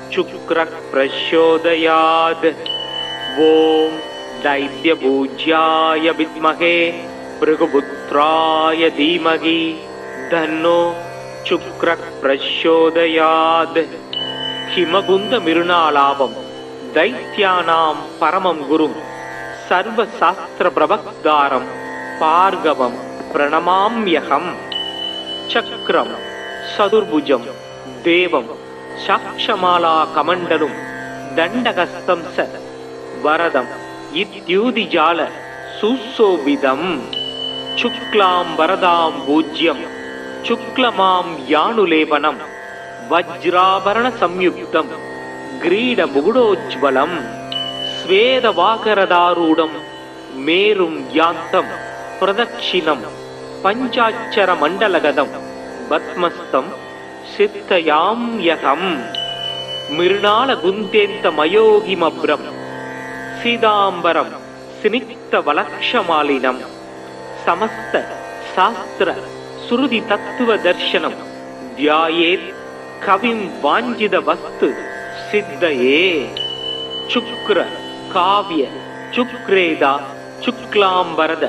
Speaker 1: शुक्रः प्रचोदयात्. ओम दैत्यपूज्याय विद्महे भृगुपुत्राय धीमहि तन्नो शुक्रः प्रचोदयात्. हिमगुंद मिरुनालाभम दैत्यानां परमं गुरुं सर्वशास्त्र प्रवक्तारं भार्गवं प्रणमाम्यहम्. चक्रं चतुर्भुजं देवं साक्षमाला कमण्डलुं दण्डहस्तं च वरदं इत्युदिजाल सुशोभितम्. शुक्लां वरदां पूज्यं शुक्लमां यानुलेपनं वज्राभरण संयुक्तं ग्रीडमुकुटोज्ज्वलं. स्वेदवाकरदारूढं मेरुं यान्तं प्रदक्षिणं पञ्चाक्षरमण्डलगतं पद्मस्तं सिद्धयाम्यहम्. मृणालगुन्तेन्तमयोगिमभ्रं सीताम्बरं स्निग्धवलक्षमालिनं समस्त शास्त्र श्रुति तत्व दर्शनम ध्यायेत् कविं वाञ्छित वस्तु सिद्धये. शुक्र काव्य शुक्रेदा शुक्लांबरद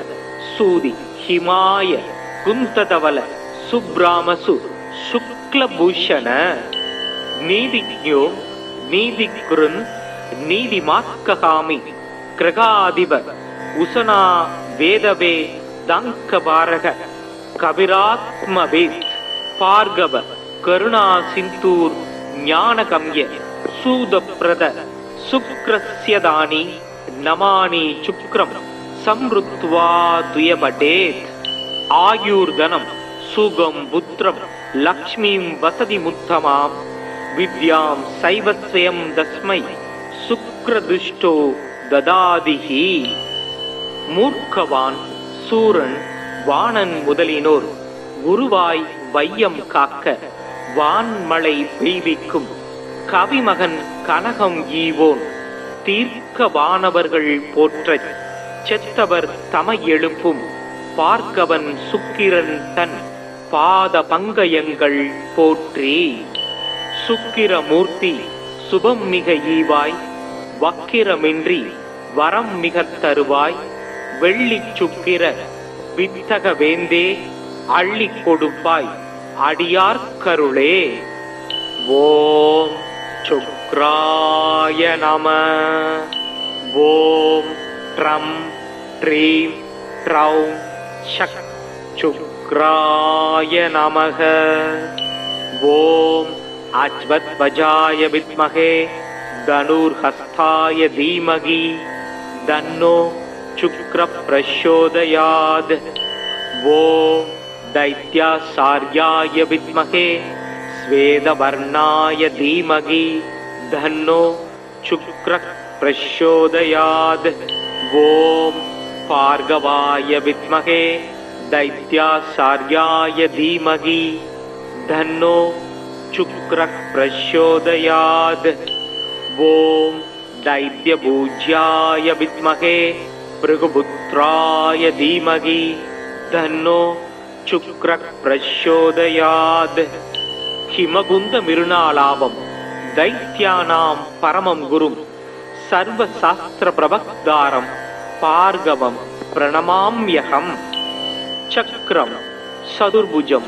Speaker 1: सूदि हिमाय कुंतधवल सुब्रामसु शुक्लभूषण. नीतिज्ञो नीतिकृन् नीतिमात्ककामि कृगाधिप उशना वेदवे दंकबारक कविरात्मवेद भार्गव करुणा सिंधूर ज्ञानगम्य सूदप्रद शुक्रस्यदानि नमानि शुक्रं समृत्वा द्वयपठेत्. आयुर्धनं सुगं पुत्रं लक्ष्मीं वसतिमुत्तमां विद्यां सैव स्वयं तस्मै शुक्रदुष्टो ददादिहि. मूर्खवान् सूरन् வாணன் முதலினோர் குருவாய் வையம் காக்க வான்மழை பெய்விக்கும் கவிமகன் கனகம் ஈவோன் தீர்க்க வானவர்கள் போற்றச் செத்தவர் தமை எழுப்பும் பார்க்கவன் சுக்கிரன் தன் பாத பங்கயங்கள் போற்றி. சுக்கிரமூர்த்தி சுபம் மிக ஈவாய் வக்கிரமின்றி வரம் மிக தருவாய். வெள்ளி சுக்கிர வித்தக வேந்தே அள்ளி கொடுப்பாய் அடியார் கருளே. ஓம் சுக்ராய நம. ஓம் ட்ரம் ட்ரீம் ட்ரௌம் ஷக் சுக்ராய நமக. ஓம் அஜ்வத்வஜாய வித்மஹே தனுர்ஹஸ்தாய தீமகி தன்னோ शुक्र प्रचोदयात्. ओम दैत्याचार्याय विद्महे श्वेतवर्णाय धीमहि तन्नो शुक्र प्रचोदयात्. ओम भार्गवाय विद्महे दैत्याचार्याय धीमहि तन्नो शुक्र प्रचोदयात्. ओम दैत्यपूज्याय विद्महे भृगुपुत्राय धीमहि तन्नो शुक्रः प्रचोदयात्. हिमगुंद मिरुनालाभं दैत्यानां परमं गुरुं सर्वशास्त्र प्रवक्तारं भार्गवं प्रणमाम्यहम्. चक्रं चतुर्भुजं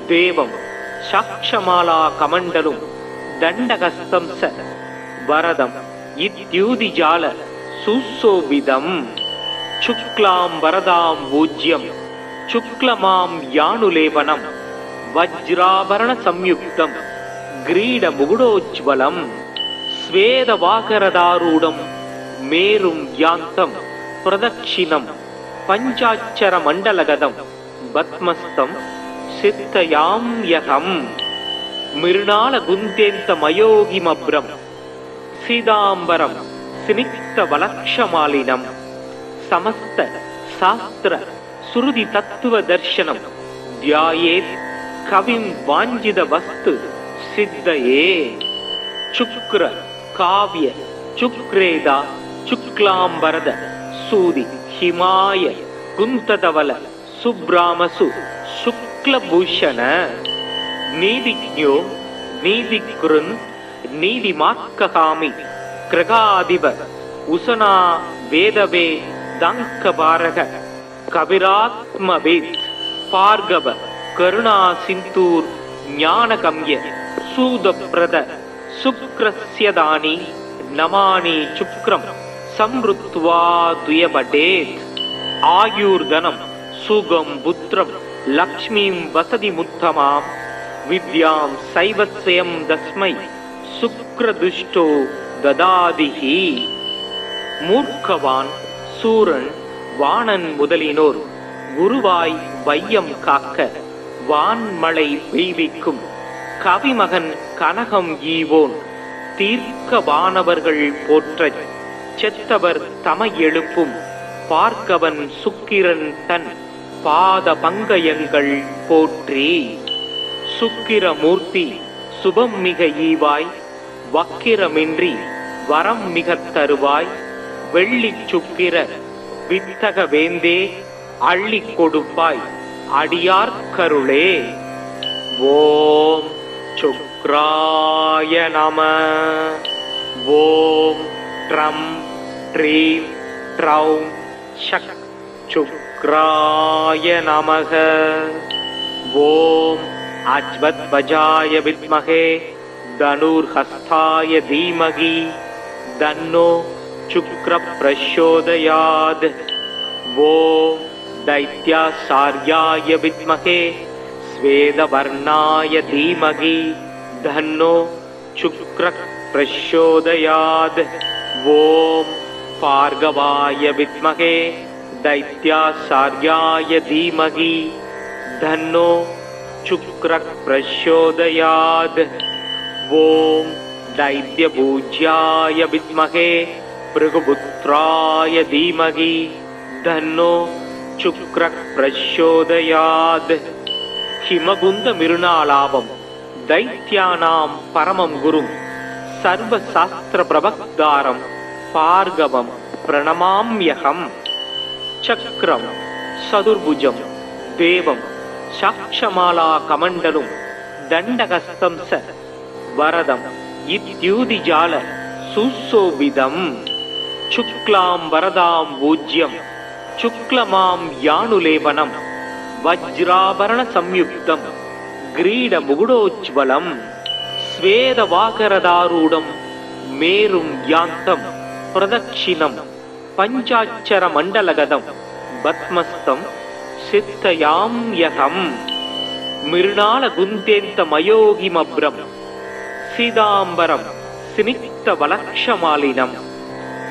Speaker 1: देवं साक्षमाला कमण्डलुं दण्डहस्तं च वरदं इत्युदिजाल सुशोभितम्. शुक्लां वरदां पूज्यं शुक्लमां यानुलेपनं वज्राभरण संयुक्तं ग्रीडमुकुटोज्ज्वलं. स्वेदवाकरदारूढं मेरुं यान्तं प्रदक्षिणं पञ्चाक्षरमण्डलगतं पद्मस्तं सिद्धयाम्यहम्. मृणालगुन्तेन्तमयोगिमभ्रं सीताम्बरं स्निग्धवलक्षमालिनं समस्त சாஸ்திர சுருதி தத்துவ தர்சனம் தியாயேத் கவிம் வாஞ்சித வஸ்து சித்தயே. சுக்ர காவிய சுக்ரேதா சுக்லாம்பரத சூதி ஹிமாய குந்ததவல சுப்ராமசு சுக்லபூஷண. நீதிஜ்ஞோ நீதிகுருன் நீதிமாத்ககாமி கிரகாதிப உசனா வேதவே தங்கபாரக கவிராத்மவேத் பார்கவ கருணா சிந்தூர் ஞானகம்ய சூதப்ரத சுக்ரஸ்யதானி நமானி சுக்ரம் சம்ருத்வா துயபடேத். ஆயுர்தனம் சுகம் புத்திரம் லக்ஷ்மீம் வசதி முத்தமாம் வித்யாம் சைவஸ்வயம் தஸ்மை சுக்ரதுஷ்டோ ததாதிஹி. மூர்க்கவான் சூரன் வாணன் முதலினோர் குருவாய் வையம் காக்க வான்மழை பெய்விக்கும் கவிமகன் கனகம் ஈவோன் தீர்க்க வானவர்கள் போற்றச் செத்தவர் தமை எழுப்பும் பார்க்கவன் சுக்கிரன் தன் பாத பங்கயங்கள் போற்றி. சுக்கிரமூர்த்தி சுபம் மிக ஈவாய் வக்கிரமின்றி வரம் மிகத் தருவாய் வெள்ளிச் சுக்கிர வித்தக வேந்தே அள்ளிக் கொடுப்பாய் அடியார்க்கருளே. ஓம் சுக்ராய நம. ஓம் ட்ரம் ட்ரீம் ட்ரௌம் ஷக் சுக்ராய நமக. ஓம் அஜ்வத்வஜாய வித்மஹே தனுர்ஹஸ்தாய தீமகி தன்னோ சுக்ர பிரச்சோதயாத். ஓம் दैत्यासार्याय विद्महे स्वेदवर्णाय धीमहि धन्नो शुक्रः प्रचोदयात्. ओम भार्गवाय विद्महे दैत्यासार्याय धीमहि धन्नो शुक्रः प्रचोदयात्. ओम दैत्यपूज्याय विद्महे भृगुपुत्राय धीमहि धन्नो शुक्र प्रचोदयात्. हिमगुंद मिरुनालाभम दैत्यानां परमं गुरुं सर्वशास्त्र प्रवक्तारं भार्गवं प्रणमाम्यहं. चक्रं सदुर्भुजं देवं साक्षमाला कमण्डलुं दण्डहस्तं स वरदं इत्युदिजाल सुशोभितं. शुक्लां वरदां पूज्यं शुक्लमां यानुलेपनं वज्राभरण संयुक्तं ग्रीड मुकुटोज्ज्वलं स्वेदवाकरदारूढं मेरुं यान्तं प्रदक्षिणं पञ्चाक्षर मण्डलगतं पद्मस्तं सिद्धयाम्यहं. मृणालगुन्तेन्तमयोगिमभ्रं सीताम्बरं स्निग्धवलक्षमालिनं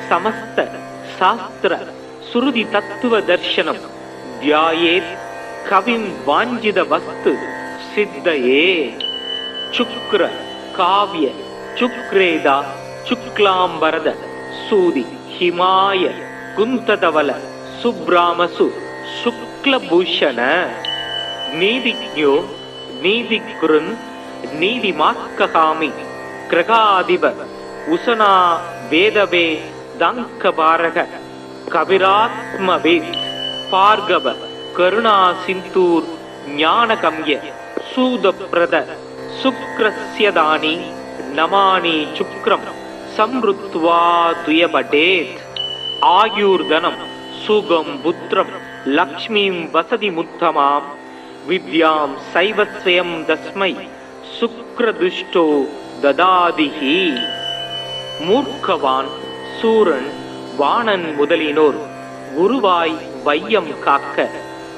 Speaker 1: समस्त शास्त्र सुरुदि तत्व दर्शनम ध्यायेत् कविं वांजिद वस्तु सिद्धये. शुक्र काव्य शुक्रेदा शुक्लांबरद सूदि हिमाय कुंतदवल सुब्रामसु शुक्लभूषण. नीतिज्ञो नीतिकुरुन् नीतिमात्ककामि ग्रहाधिप उशना वेदवे दंकबारग कविरात्मवेत् भार्गव करुणा सिंतूर ज्ञानगम्य सूदप्रद शुक्रस्यदानि नमानि शुक्रं संवृत्वा तुयबडेत्. आयुर्धनं सुगं पुत्रं लक्ष्मीं वसति मुत्तमां विद्यां सैवस्वयं तस्मै शुक्रदुष्टो ददादिहि. मूर्खवान् सूरन् வாணன் முதலினோர் குருவாய் வையம் காக்க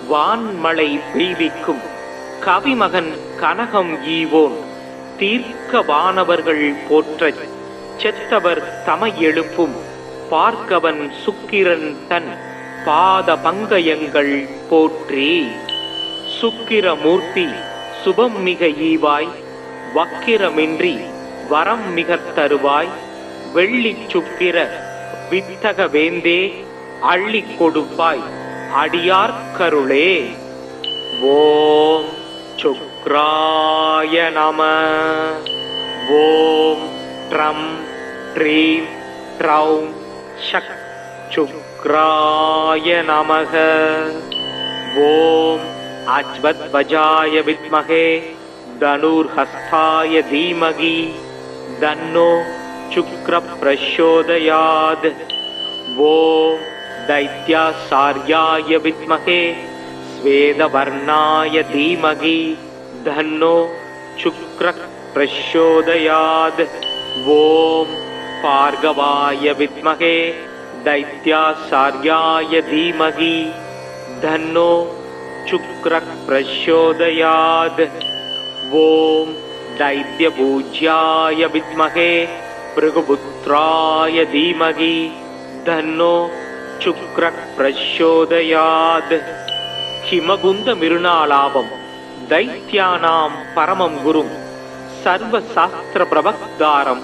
Speaker 1: வான்மழை பெய்விக்கும் கவிமகன் கனகம் ஈவோன் தீர்க்க வானவர்கள் போற்றச் செத்தவர் தமை எழுப்பும் பார்க்கவன் சுக்கிரன் தன் பாத பங்கயங்கள் போற்றி. சுக்கிரமூர்த்தி சுபம் மிக ஈவாய் வக்கிரமின்றி வரம் மிகத் தருவாய் வெள்ளிச் சுக்கிர வித்தக வேந்தே அள்ளிக் கொடுப்பாய் அடியார்க்கருளே. ஓம் சுக்ராய நம. ஓம் ட்ரம் ட்ரீம் ட்ரௌம் ஷக் சுக்ராய நமக. ஓம் அஜ்வத்வஜாய வித்மகே தனுர்ஹஸ்தாய தீமகி தன்னோ சுக்ர பிரச்சோதயாத். ஓம் दैत्यासार्याय विद्महे स्वेदवर्णाय धीमहि धन्नो शुक्रः प्रचोदयात्. ओम भार्गवाय विद्महे दैत्यासार्याय धीमहि धन्नो शुक्रः प्रचोदयात्. ओम दैत्यपूज्याय विद्महे भृगुपुत्राय धीमहि धन्नो शुक्र प्रचोदयात्. हिमगुंद मिरुनालाभम दैत्यानां परमं गुरुं सर्वशास्त्र प्रवक्तारं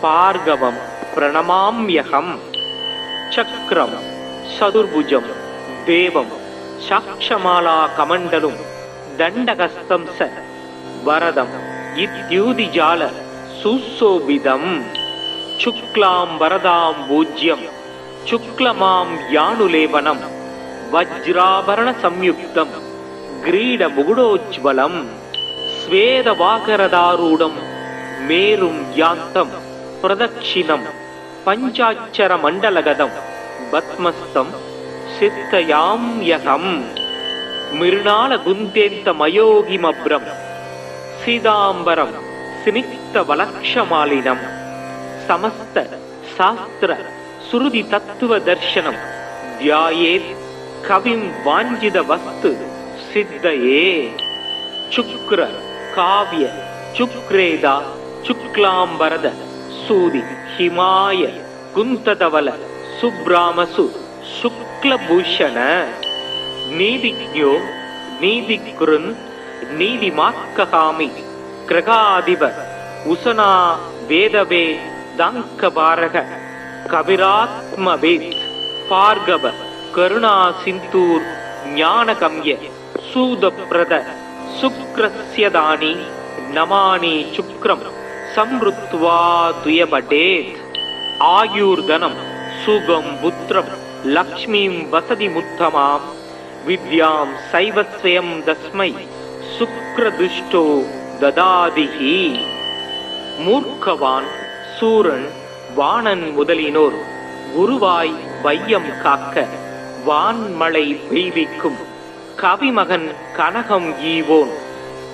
Speaker 1: भार्गवं प्रणमाम्यहं. चक्रं चतुर्भुजं देवं साक्षमाला कमण्डलुं दण्डहस्तं स वरदं इत्युदिजाल सुशोभितं. शुक्लां वरदां पूज्यं शुक्लमां यानुलेपनं वज्राभरण संयुक्तं ग्रीडमुकुटोज्ज्वलं. स्वेदवाकरदारूढं मेरुं यान्तं प्रदक्षिणं पञ्चाक्षरमण्डलगतं पद्मस्तं चिन्तयाम्यहं. मृणालगुन्तेन्तमयोगिमभ्रं सीताम्बरं स्निग्धवलक्षमालिनं समस्त शास्त्र सुरुदि तत्व दर्शनम ध्यायेत् कविं वाञ्छित वस्तु सिद्धये. शुक्र काव्य शुक्रेदा शुक्लांबरद सूदि हिमाय कुंतधवल सुब्रामसु शुक्लभूषण. नीतिज्ञो नीतिकृन् नीतिमात्कहामि ग्रहाधिप उसना वेदवे दाङ्कबारः कविरात्मवेत्. भार्गव करुणा सिंधूर ज्ञानगम्य सूदप्रद शुक्रस्यदानि नमानि शुक्रं संवृत्वा द्वयपठेत्. आयुर्धनं सुगं पुत्रं लक्ष्मीं वसतिमुत्तमां विद्यां सैव स्वयं तस्मै शुक्रदुष्टो ददादिहि. मूर्खवान् सूरन् வாணன் முதலினோர் குருவாய் வையம் காக்க வான்மழை பெய்விக்கும் கவிமகன் கனகம் ஈவோன்.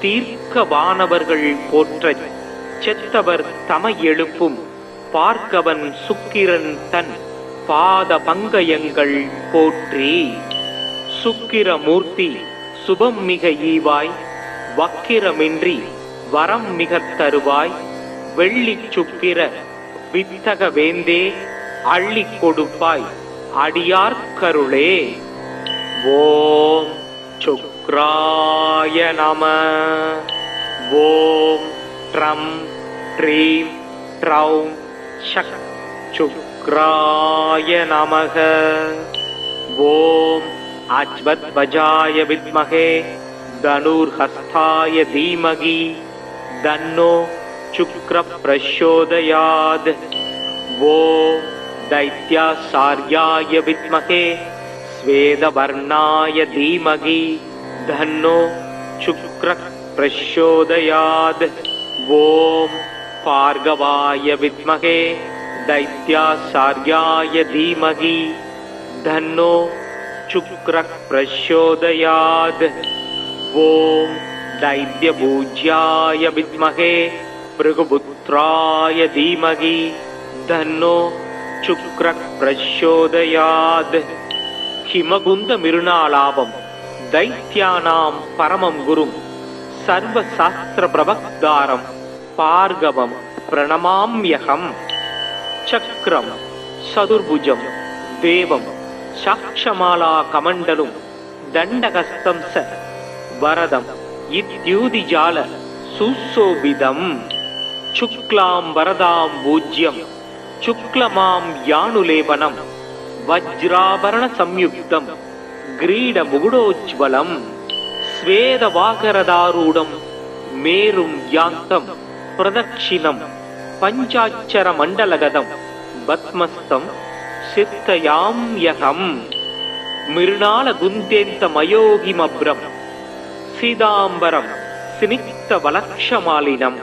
Speaker 1: தீர்க்க வானவர்கள் போற்றச் செத்தவர் தமை எழுப்பும் பார்க்கவன் சுக்கிரன் தன் பாத பங்கயங்கள் போற்றி. சுக்கிரமூர்த்தி சுபம் மிக ஈவாய் வக்கிரமின்றி வரம் மிக தருவாய். வெள்ளி சுக்கிர வித்தக வேந்தே அள்ளி கொடுப்பாய் அடியார்க்கருளே. ஓம் சுக்ராய நம. ஓம் ட்ரம் ட்ரீம் ட்ரௌம் ஷக் சுக்ராய நமக. ஓம் அஜ்வத்வஜாய வித்மகே தனுர்ஹஸ்தாய தீமகி தன்னோ शुक्र प्रचोदयात्. ओम दैत्यासार्याय विद्महे स्वेदवर्णाय धीमहि धन्नो शुक्र प्रचोदयात्. ओम भार्गवाय विद्महे दैत्यासार्याय धीमहि धन्नो शुक्र प्रचोदयात्. ओम दैत्यपूज्याय विद्महे भृगुपुत्राय धीमहि धन्नो शुक्र प्रचोदयात्. हिमगुंद मिरुनालाभम दैत्यानां परमं गुरुं सर्वशास्त्र प्रवक्तारं भार्गवं प्रणमाम्यहं. चक्रं चतुर्भुजं देवं साक्षमाला कमण्डलुं दण्डहस्तं स वरदं इत्युदिजाल सुशोभितं. शुक्लां वरदां पूज्यं शुक्लमां यानुलेपनं वज्राभरण संयुक्तं கிரீட முகுடோஜ்வலம் ஸ்வேத வாகரதாரூடம் மேரும் யாந்தம் பிரதக்ஷிணம் பஞ்சாட்சர மண்டலகதம் பத்மஸ்தம் சித்தயாம்யகம் மிருணால குந்தேந்த மயோகிமப்ரம் சீதாம்பரம் சினிக்த வலக்ஷமாலினம்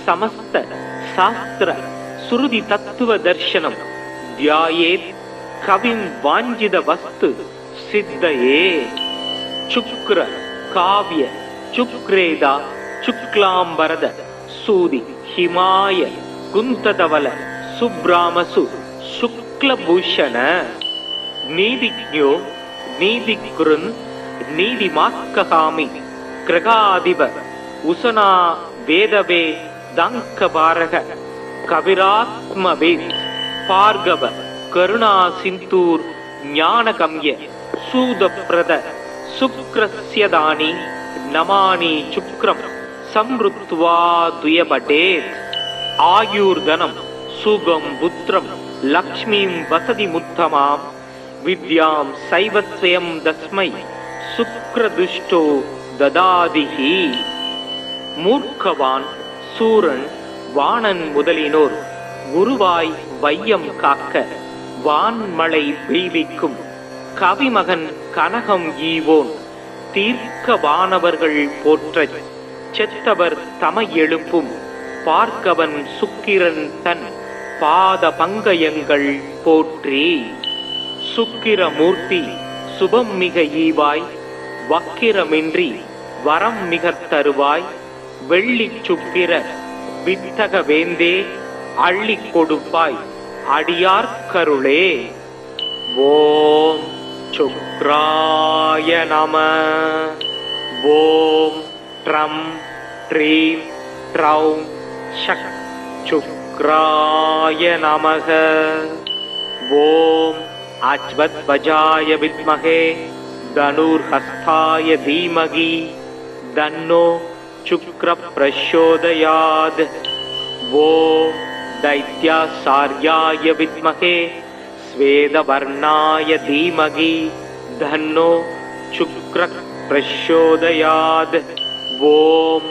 Speaker 1: சமஸ்த சாஸ்திர சுருதி தத்துவ தர்சனம் தியாயேத் கவிம் வாஞ்சித வஸ்து சித்தயே சுக்ர காவ்ய சுக்ரேதா சுக்லாம்பரத சூதி ஹிமாய குந்ததவல சுப்ராமசு சுக்லபூஷண நீதிஜ்ஞோ நீதிகுருன் நீதிமாக்ககாமி கிரகாதிப உசனா வேதவே தங்கபாரக கவிராத்மவேத் பார்கவ கருணா சிந்தூர் ஞானகம்ய சூதப்ரத சுக்ரஸ்யதானி நமானி சுக்ரம் சம்ருத்வா துயபடேத் ஆயுர்தனம் சுகம் புத்திரம் லக்ஷ்மீம் வசதி முத்தமாம் வித்யாம் சைவத்வயம் தஸ்மை சுக்ரதுஷ்டோ ததாதிஹி. மூர்க்கவான் சூரன் வாணன் முதலினோர் குருவாய் வையம் காக்க வான்மழை பெய்விக்கும் கவிமகன் கனகம் ஈவோன் தீர்க்க வானவர்கள் போற்றச் செத்தவர் தமை எழுப்பும் பார்க்கவன் சுக்கிரன் தன் பாத பங்கயங்கள் போற்றி. சுக்கிரமூர்த்தி சுபம் மிக ஈவாய் வக்கிரமின்றி வரம் மிக தருவாய் வெள்ளி சுக்கிர வித்தக வேந்தே அள்ளி கொடுப்பாய் அடியார்கருளே. ஓம் சுக்ராய நம. ஓம் ட்ரம் ட்ரீம் ட்ரௌம் ஷக் சுக்ராய நமக. ஓம் அஜ்வத்வஜாய வித்மகே தனுர்ஹஸ்தாய தீமகி தன்னோ சுக்ர பிரச்சோதயாத். ஓம் दैत्यासार्याय विद्महे स्वेदवर्णाय धीमहि धन्नो शुक्र प्रचोदयात्. ओम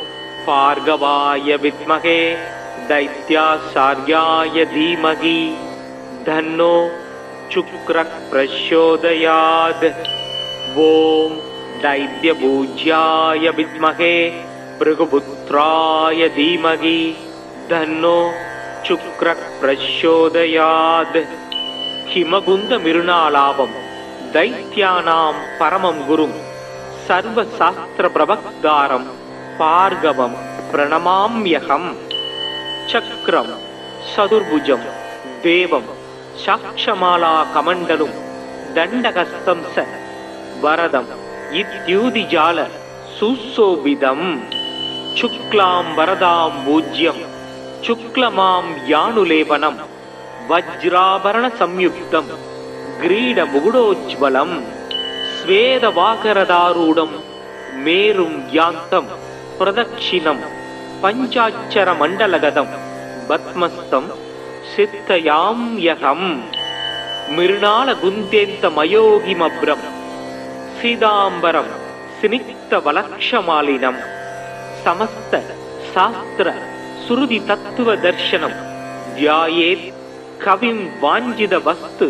Speaker 1: भार्गवाय विद्महे दैत्यासार्याय धीमहि धन्नो शुक्र प्रचोदयात्. ओम दैत्यपूज्याय विद्महे भृगुपुत्राय धीमहि धन्नो சுக்ர பிரச்சோதயாத். ஹிமகுந்த மிருணாலாபம் தைத்யானாம் பரமம் குரும் சர்வ சாஸ்திர பிரபக்தாரம் பார்கவம் பிரணமாம்யகம். சக்ரம் சதுர்புஜம் தேவம் சாக்ஷமாலா கமண்டலும் தண்டகஸ்தம் ச வரதம் இத்யூதிஜால சுசோபிதம். சுக்லாம் வரதாம் பூஜ்யம் சுக்லமாம் யானுலேபனம் வஜ்ராபரண சம்யுக்தம் கிரீட முகுடோஜ்வலம் ஸ்வேத வாகரதாரூடம் மேரும் யாந்தம் பிரதக்ஷிணம் பஞ்சாட்சர மண்டலகதம் பத்மஸ்தம் சித்தயாம்யகம். மிருணால குந்தேந்த மயோகிமப்ரம் சீதாம்பரம் சினிக்த வலக்ஷமாலினம் சமஸ்த சாஸ்திர சுருதி தத்துவ தர்சனம் தியாயேத் கவிம் வாஞ்சித வஸ்து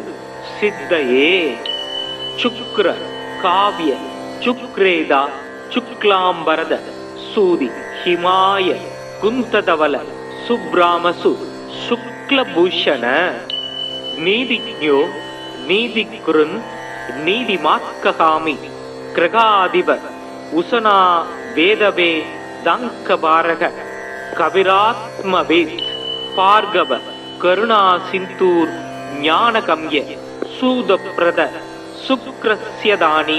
Speaker 1: சித்தயே. சுக்ர காவ்ய சுக்ரேதா சுக்லாம்பரத சூதி ஹிமாய குந்ததவல சுப்ராமசு சுக்லபூஷண நீதிஜ்ஞோ நீதிகுருன் நீதிமாக்ககாமி கிரகாதிப உசனா வேதவே தங்கபாரக கவிராத்மவேத் பார்கவ கருணா சிந்தூர் ஞானகம்ய சூதப்ரத சுக்ரஸ்யதானி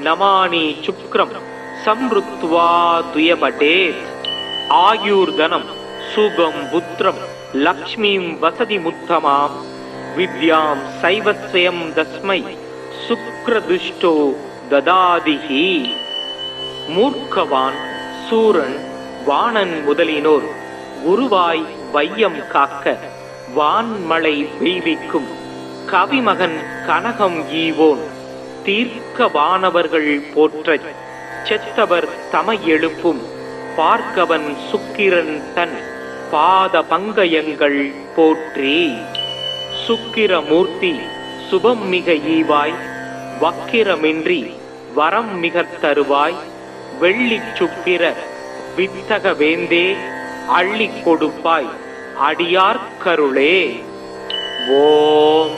Speaker 1: நமானி சுக்ரம் சம்ருத்வா துயபடேத். ஆயுர்தனம் சுகம் புத்திரம் லக்ஷ்மீம் வசதி முத்தமாம் வித்யாம் சைவத்வயம் தஸ்மை சுக்ரதுஷ்டோ ததாதிஹி. மூர்க்கவான் சூரன் வாணன் முதலினோர் குருவாய் வையம் காக்க வான்மழை பெய்விக்கும் கவிமகன் கனகம் ஈவோன் தீர்க்க வானவர்கள் போற்றச் செத்தவர் தமை எழுப்பும் பார்க்கவன் சுக்கிரன் தன் பாத பங்கயங்கள் போற்றி. சுக்கிரமூர்த்தி சுபம் மிக ஈவாய் வக்கிரமின்றி வரம் மிக தருவாய் வெள்ளிச் சுக்கிர வித்தக வேந்தே அள்ளிக் கொடுப்பாய் அடியார்க்கருளே. ஓம்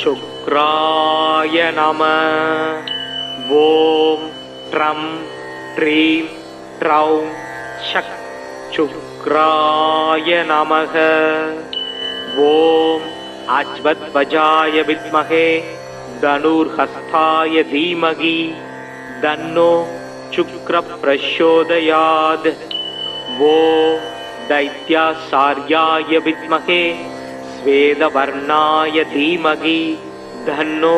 Speaker 1: சுக்ராய நம. ஓம் ட்ரம் ட்ரீம் ட்ரௌம் ஷக் சுக்ராய நமக. ஓம் அஜ்வத்வஜாய வித்மஹே தனுர்ஹஸ்தாய தீமகி தன்னோ சுக்ர பிரச்சோதயாத். ஓம் दैत्यासार्याय विद्महे स्वेदवर्णाय धीमहि धन्नो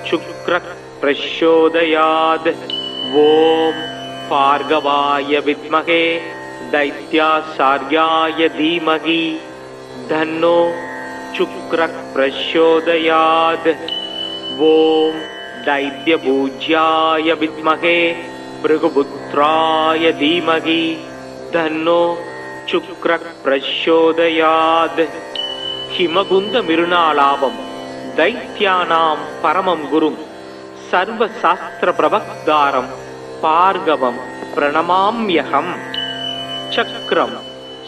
Speaker 1: शुक्र प्रचोदयात्. ओम भार्गवाय विद्महे दैत्यासार्याय धीमहि धन्नो शुक्र प्रचोदयात्. ओम दैत्यपूज्याय विद्महे भृगुपुत्राय धीमहि धन्नो शुक्र प्रचोदयात्. हिमगुंद मिरुनालाभम दैत्यानां परमं गुरुं सर्वशास्त्र प्रवक्तारं भार्गवं प्रणमाम्यहं. चक्रं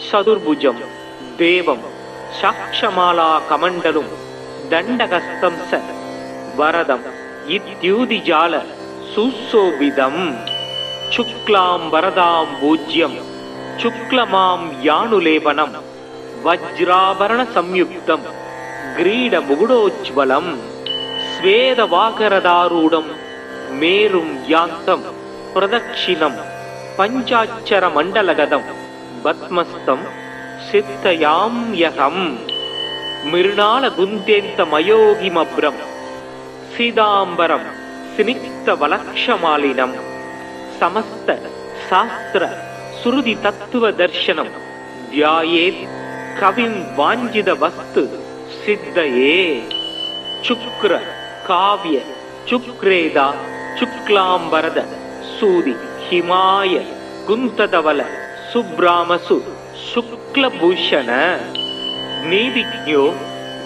Speaker 1: चतुर्भुजं देवं साक्षमाला कमण्डलुं दण्डहस्तं स वरदं इत्युदिजाल सुशोभितं. शुक्लां वरदां पूज्यं शुक्लमां यानुलेपनं वज्राभरण संयुक्तं ग्रीड मुकुटोज्ज्वलं स्वेदवाकरदारूढं मेरुं यान्तं प्रदक्षिणं पञ्चाक्षर मण्डलगतं पद्मस्तं सिद्धयाम्यहं. मृणालगुन्तेन्तमयोगिमभ्रं सीताम्बरं स्निग्धवलक्षमालिनं समस्त शास्त्र सुरुदि तत्व दर्शनम ध्यायेत् कविं वाञ्छित वस्तु सिद्धये. शुक्र काव्य शुक्रेदा शुक्लांबरद सूदि हिमाय कुंतधवल सुब्रामसु शुक्लभूषण. नीतिज्ञो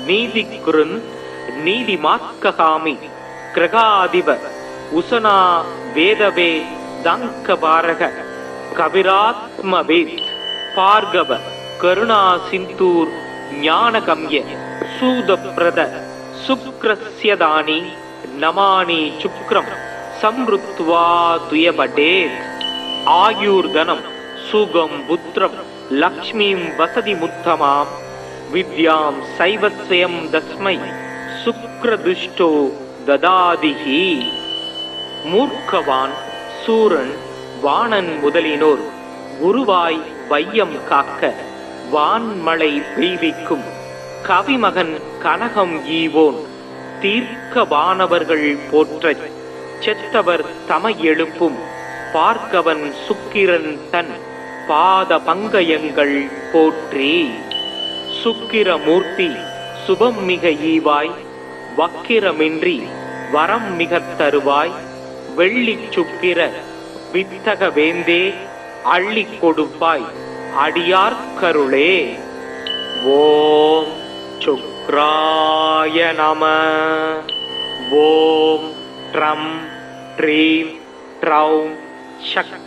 Speaker 1: नीतिकृन् नीतिमात्कहामि ग्रहाधिप उसना वेदवे दंकबारக कविरात्मवेद भार्गव करुणा सिंधूर ज्ञानगम्य सूदप्रद शुक्रस्यदानि नमानि शुक्रं संवृत्वा द्वयपठेत्. आयुर्धनं सुगं पुत्रं लक्ष्मीं वसतिमुत्तमां विद्यां सैवस्वयं तस्मै शुक्रदुष्टो ददादिहि. मूर्खवान सूरन வாணன் முதலினோர் குருவாய் வையம் காக்க வான்மழை பெய்விக்கும் கவிமகன் கனகம் ஈவோன் தீர்க்க வானவர்கள் போற்றச் செத்தவர் தமை எழுப்பும் பார்க்கவன் சுக்கிரன் தன் பாத பங்கயங்கள் போற்றி. சுக்கிரமூர்த்தி சுபம் மிக ஈவாய் வக்கிரமின்றி வரம் மிக தருவாய் வெள்ளிச் சுக்கிர வித்தக வேந்தே அள்ளிக் கொடுப்பாய் அடியார்க்கருளே. ஓம் சுக்ராய நம. ஓம் ட்ரம் ட்ரீம் ட்ரௌம் ஷக்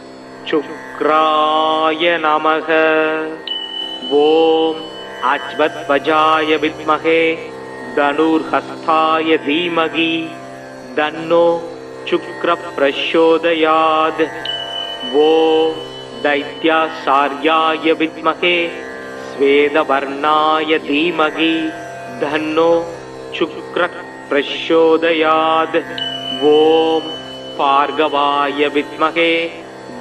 Speaker 1: சுக்ராய நமக. ஓம் அஜ்வத்வஜாய வித்மஹே தனுர்ஹஸ்தாய தீமகி தன்னோ शुक्र प्रचोदयात्. ओम दैत्यासार्याय विद्महे स्वेदवर्णाय धीमहि धन्नो शुक्र प्रचोदयात्. ओम भार्गवाय विद्महे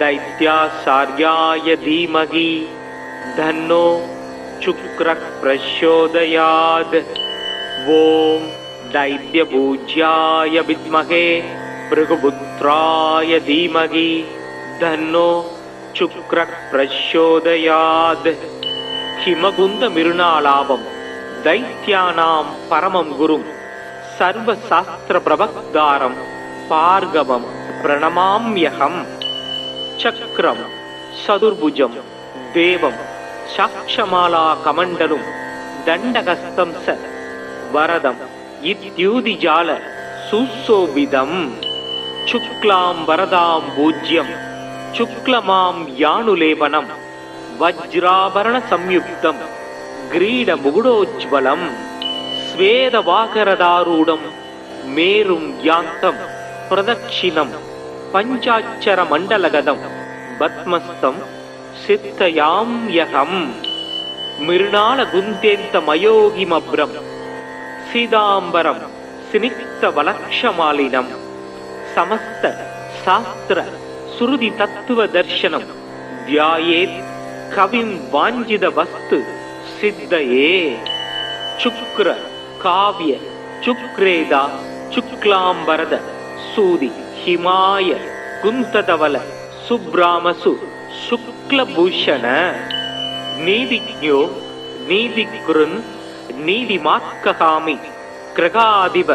Speaker 1: दैत्यासार्याय धीमहि धन्नो शुक्र प्रचोदयात्. ओम दैत्यपूज्याय विद्महे भृगुपुत्राय धीमहि धन्नो शुक्र प्रचोदयात्. हिमगुंद मिरुनालाभम दैत्यानां परमं गुरुं सर्वशास्त्र प्रवक्तारं பார்கவம் பிரணமாம்யகம். சக்ரம் சதுர்புஜம் தேவம் சாக்ஷமாலா கமண்டலும் தண்டகஸ்தம் ச வரதம் இத்யூதிஜால சுசோபிதம். சுக்லாம் வரதாம் பூஜ்யம் சுக்லமாம் யானுலேபனம் வஜ்ராபரண சம்யுக்தம் கிரீட முகுடோஜ்வலம். ஸ்வேதவாகரதாரூடம் மேரும் யாந்தம் பிரதட்சிணம் பஞ்சாட்சர மண்டலகதம் பத்மஸ்தம் சித்தயாம்யகம். மிருணால குந்தேந்த மயோகிமப்ரம் சீதாம்பரம் சினிக்த வலக்ஷமாலினம் சமஸ்த சாஸ்திர சுருதி தத்துவ தர்சனம் தியாயேத் கவிம் வாஞ்சித வஸ்து சித்தயே. சுக்ர காவ்ய சுக்ரேதா சுக்லாம்பரத சூதி ஹிமாய குந்ததவல சுப்ராமசு சுக்லபூஷண. நீதிஜ்ஞோ நீதிகுருன் நீதிமாத்ககாமி கிரகாதிப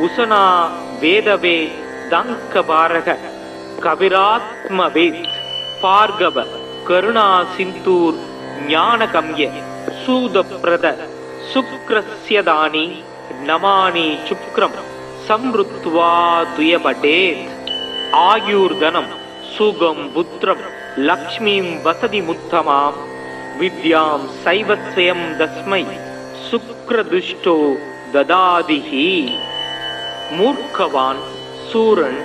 Speaker 1: உசனா வேதவே தங்கபாரக கவிராத்மவேத் பார்கவ கருணா சிந்தூர் ஞானகம்ய சூதப்ரத சுக்ரஸ்யதானி நமானி சுக்ரம் சம்ருத்வா துயபடேத். ஆயுர்தனம் சுகம் புத்திரம் லக்ஷ்மீம் வசதி முத்தமாம் வித்யாம் சைவத்வயம் தஸ்மை சுக்ரதுஷ்டோ ததாதிஹி. மூர்க்கவான் சூரன்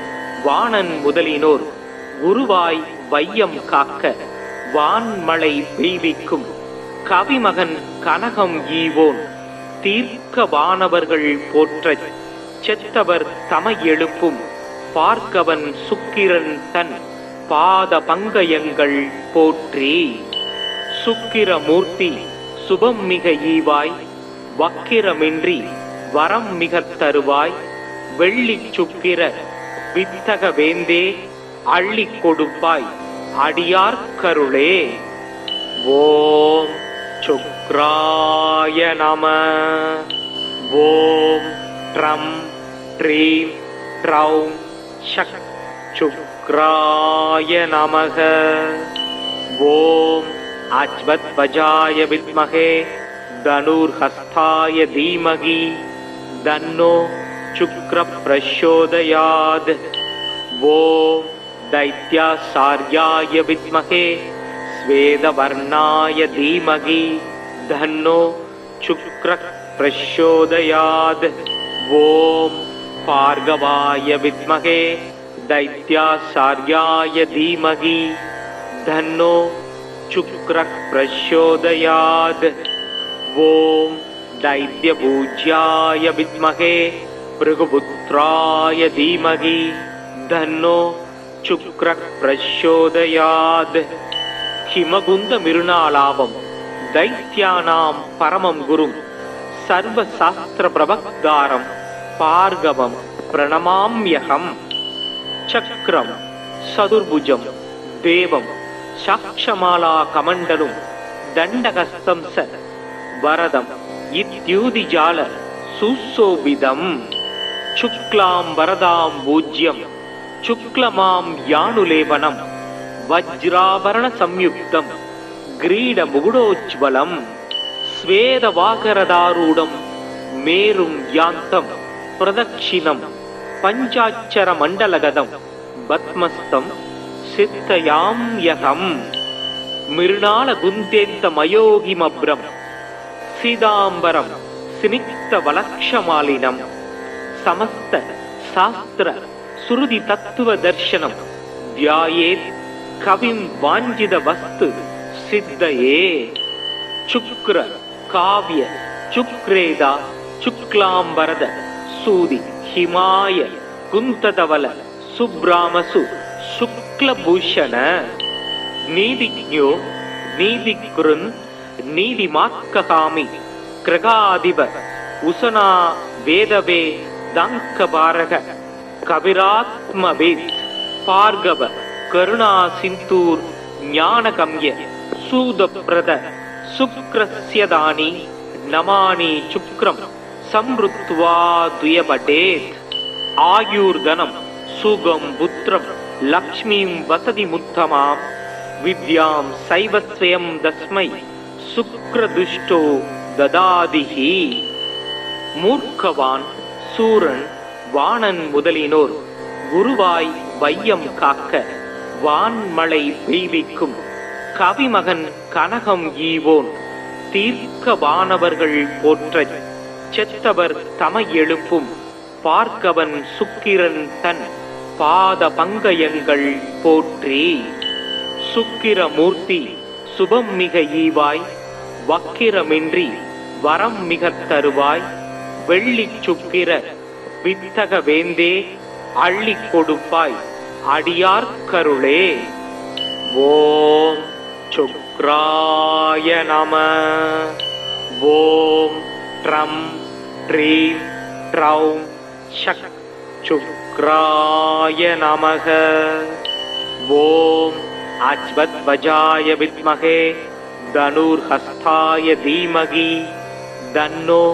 Speaker 1: வாணன் முதலினோர் குருவாய் வையம் காக்க வான்மழை பெய்விக்கும் கவிமகன் கனகம் ஈவோன் தீர்க்க வானவர்கள் போற்றச் செத்தவர் தமை எழுப்பும் பார்க்கவன் சுக்கிரன் தன் பாத பங்கயங்கள் போற்றி. சுக்கிரமூர்த்தி சுபம் மிக ஈவாய் வக்கிரமின்றி வரம் மிக தருவாய் வெள்ளி சுக்கிர வித்தக வேந்தே அள்ளி கொடுப்பாய் அடியார்க்கருளே. ஓம் சுக்ராய நம. ஓம் ட்ரம் ட்ரீம் ட்ரௌம் சக் சுக்ராய நமக. ஓம் அஜ்வத்வஜாய வித்மஹே தனுர்ஹஸ்தாய தீமகி தன்னோ சுக்ர பிரச்சோதயாத். ஓம் दैत्यासार्याय विद्महे स्वेदवर्णाय धीमहि धन्नो शुक्रः प्रचोदयात्. ओम भार्गवाय विद्महे दैत्यासार्याय धीमहि धन्नो शुक्रः प्रचोदयात्. ओम दैत्यपूज्याय विद्महे भृगुपुत्राय धीमहि धन्नो சுக்ர பிரச்சோதயாத். ஹிமகுந்த மிருணாலாபம் தைத்யானாம் பரமம் குரும் சர்வ சாஸ்திர பிரபக்தாரம் பார்கவம் பிரணமாம்யகம். சக்ரம் சதுர்புஜம் தேவம் சாக்ஷமாலா கமண்டலும் தண்டகஸ்தம் ச வரதம் இத்யூதிஜால சுசோபிதம். சுக்லாம் வரதாம் பூஜ்யம் சுக்லமாம் யானுலேபனம் வஜ்ராபரண சம்யுக்தம் கிரீட முகுடோஜ்வலம். ஸ்வேதவாகரதாரூடம் மேரும் யாந்தம் பிரதட்சிணம் பஞ்சாட்சர மண்டலகதம் பத்மஸ்தம் சித்தயாம்யகம். மிருணால குந்தேந்த மயோகிமப்ரம் சீதாம்பரம் சினிக்த வலக்ஷமாலினம் சமஸ்த சாஸ்திர சுருதி தத்துவ தர்சனம் தியாயேத் கவிம் வாஞ்சித வஸ்து சித்தயே. சுக்ர காவ்ய சுக்ரேதா சுக்லாம்பரத சூதி ஹிமாய குந்ததவல சுப்ராமசு சுக்லபூஷண. நீதிஜ்ஞோ நீதிகுருன் நீதிமாத்ககாமி கிரகாதிப உசனா வேதவே தங்கபாரக கவிராத்மவேத் பார்கவ கருணா சிந்தூர் ஞானகம்ய சூதப்ரத சுக்ரஸ்யதானி நமானி சுக்ரம் சம்ருத்வா துயபடேத். ஆயுர்தனம் सुगं पुत्रं लक्ष्मीं वसतिमुत्तमां विद्यां सैवस्वयं तस्मै शुक्रदुष्टो ददादिहि மூர்க்கவான் சூரன் வாணன் முதலினோர் குருவாய் வையம் காக்க வான்மழை பெய்விக்கும் கவிமகன் கனகம் ஈவோன் தீர்க்க வானவர்கள் போற்றச் செத்தவர் தமை எழுப்பும் பார்க்கவன் சுக்கிரன் தன் பாத பங்கயங்கள் போற்றி. சுக்கிரமூர்த்தி சுபம் மிக ஈவாய் வக்கிரமின்றி வரம் மிக தருவாய் வெள்ளி சுக்கிர வித்தக வேந்தே அள்ளி கொடுப்பாய் அடியார்க்கருளே. ஓம் சுக்ராய நம. ஓம் ட்ரம் ட்ரீம் ட்ரௌம் ஷக் சுக்ராய நமக. ஓம் அஜ்வத்வஜாய வித்மகே தனுர்ஹஸ்தாய தீமகி தன்னோ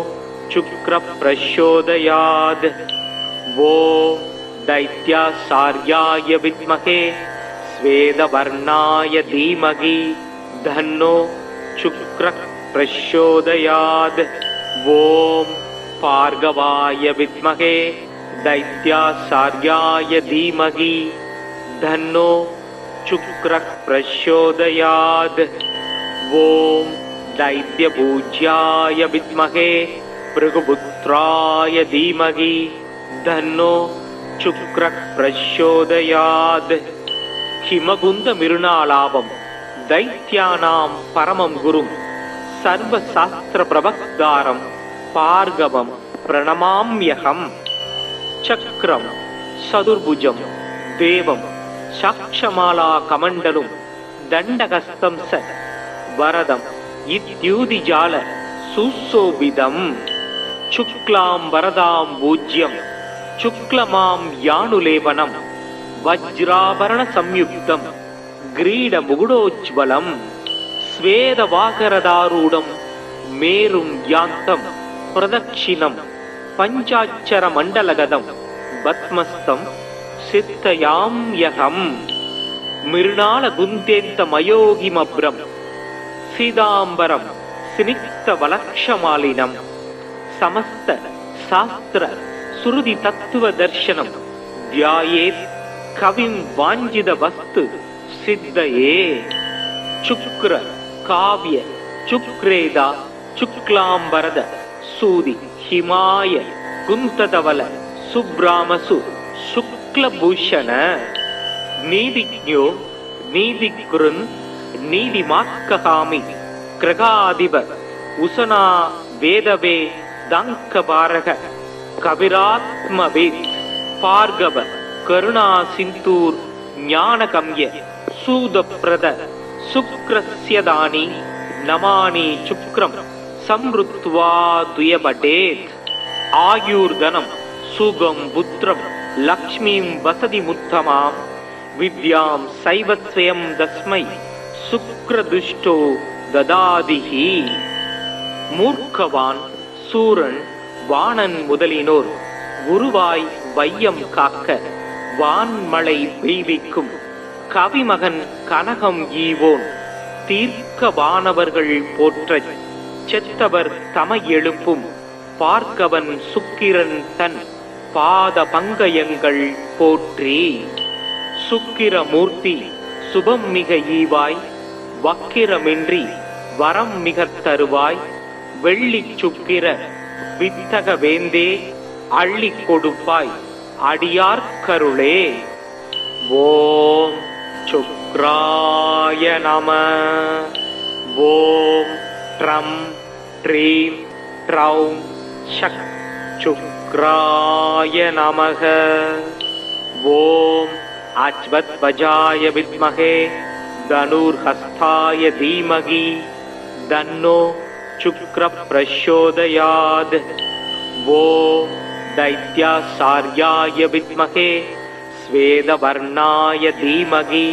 Speaker 1: சுக்ர பிரச்சோதயாத். ஓம் दैत्यासार्याय विद्महे स्वेदवर्णाय धीमहि धन्नो शुक्रः प्रचोदयात्. ओम भार्गवाय विद्महे दैत्यासार्याय धीमहि धन्नो शुक्रः प्रचोदयात्. ओम दैत्यपूज्याय विद्महे भृगुपुत्राय धीमहि धन्नो शुक्र प्रचोदयात्. हिमगुंद मिरुणालाभम दैत्यानां परमं गुरुं सर्वशास्त्र प्रवक्तारं भार्गवं प्रणमाम्यहम्. चक्रं चतुर्भुजं देवं साक्षमाला कमण्डलुं दण्डहस्तं स वरदं इत्युदिजाल सुशोभितं. शुक्लां वरदां पूज्यं शुक्लमां यानुलेपनं वज्राभरण संयुक्तं ग्रीडमुकुटोज्ज्वलं स्वेदवाकरदारूढं मेरुं यान्तं प्रदक्षिणं पञ्चाक्षरमण्डलगतं पद्मस्तं सिद्धयाम्यहम्. मृणालगुन्तेन्तमयोगिमभ्रं सीताम्बरं स्निग्धवलक्षमालिनं समस्त शास्त्र सुरुदि तत्व दर्शनम ध्यायेत् कविं वाञ्छित वस्तु सिद्धये. शुक्र काव्य शुक्रेदा शुक्लांबरद सूदि हिमाय कुंतधवल सुब्रामसु शुक्लभूषण. नीतिज्ञो नीतिकृन् नीतिमात्कहामि कृगाधिप उशना वेदवे दंकबारக कविरात्मवेद भार्गव करुणा सिंधूर ज्ञानकम्य सूदप्रद शुक्रस्यदानी नमानि शुक्रं संवृत्वा द्वयपठेत्. आयुर्धनं सुगं पुत्रं लक्ष्मीं वसतिमुत्तमां विद्यां सैवस्वयं तस्मै शुक्रदुष्टो ददादिहि. மூர்க்கவான் சூரன் வாணன் முதலினோர் குருவாய் வையம் காக்க வான்மழை பெய்விக்கும் கவிமகன் கனகம் ஈவோன் தீர்க்க வானவர்கள் போற்றச் செத்தவர் தமை எழுப்பும் பார்க்கவன் சுக்கிரன் தன் பாத பங்கயங்கள் போற்றி. சுக்கிரமூர்த்தி சுபம் மிக ஈவாய் வக்கிரமின்றி வரம் மிக தருவாய் வெள்ளி சுக்கிர வித்தக வேந்தே அள்ளி கொடுப்பாய் அடியார்க்கருளே. ஓம் சுக்ராய நம. ஓம் ட்ரம் ட்ரீம் ட்ரௌம் ஷக் சுக்ராய நமக. ஓம் அஜ்வத்வஜாய வித்மகே தனுர்ஹஸ்தாய தீமகி தன்னோ शुक्र प्रचोदयात्. ओम दैत्यासार्याय विद्महे स्वेदवर्णाय धीमहि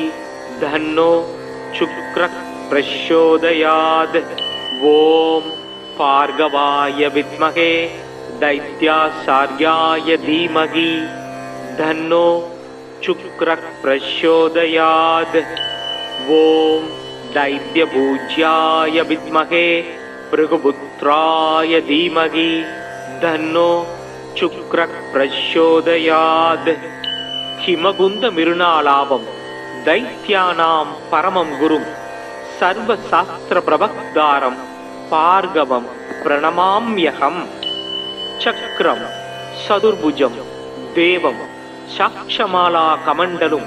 Speaker 1: धन्नो शुक्र प्रचोदयात्. ओम भार्गवाय विद्महे दैत्यासार्याय धीमहि धन्नो शुक्रः प्रचोदयात्। ॐ दैत्यपूज्याय विद्महे भृगुपुत्राय धीमहि तन्नो शुक्रः प्रचोदयात्। हिमगुंद मिरुणालाभं दैत्यानां परमं गुरुं सर्वशास्त्र प्रवक्तारं भार्गवं प्रणमाम्यहम्। चक्रं चतुर्भुजं देवं साक्षमाला कमण्डलुं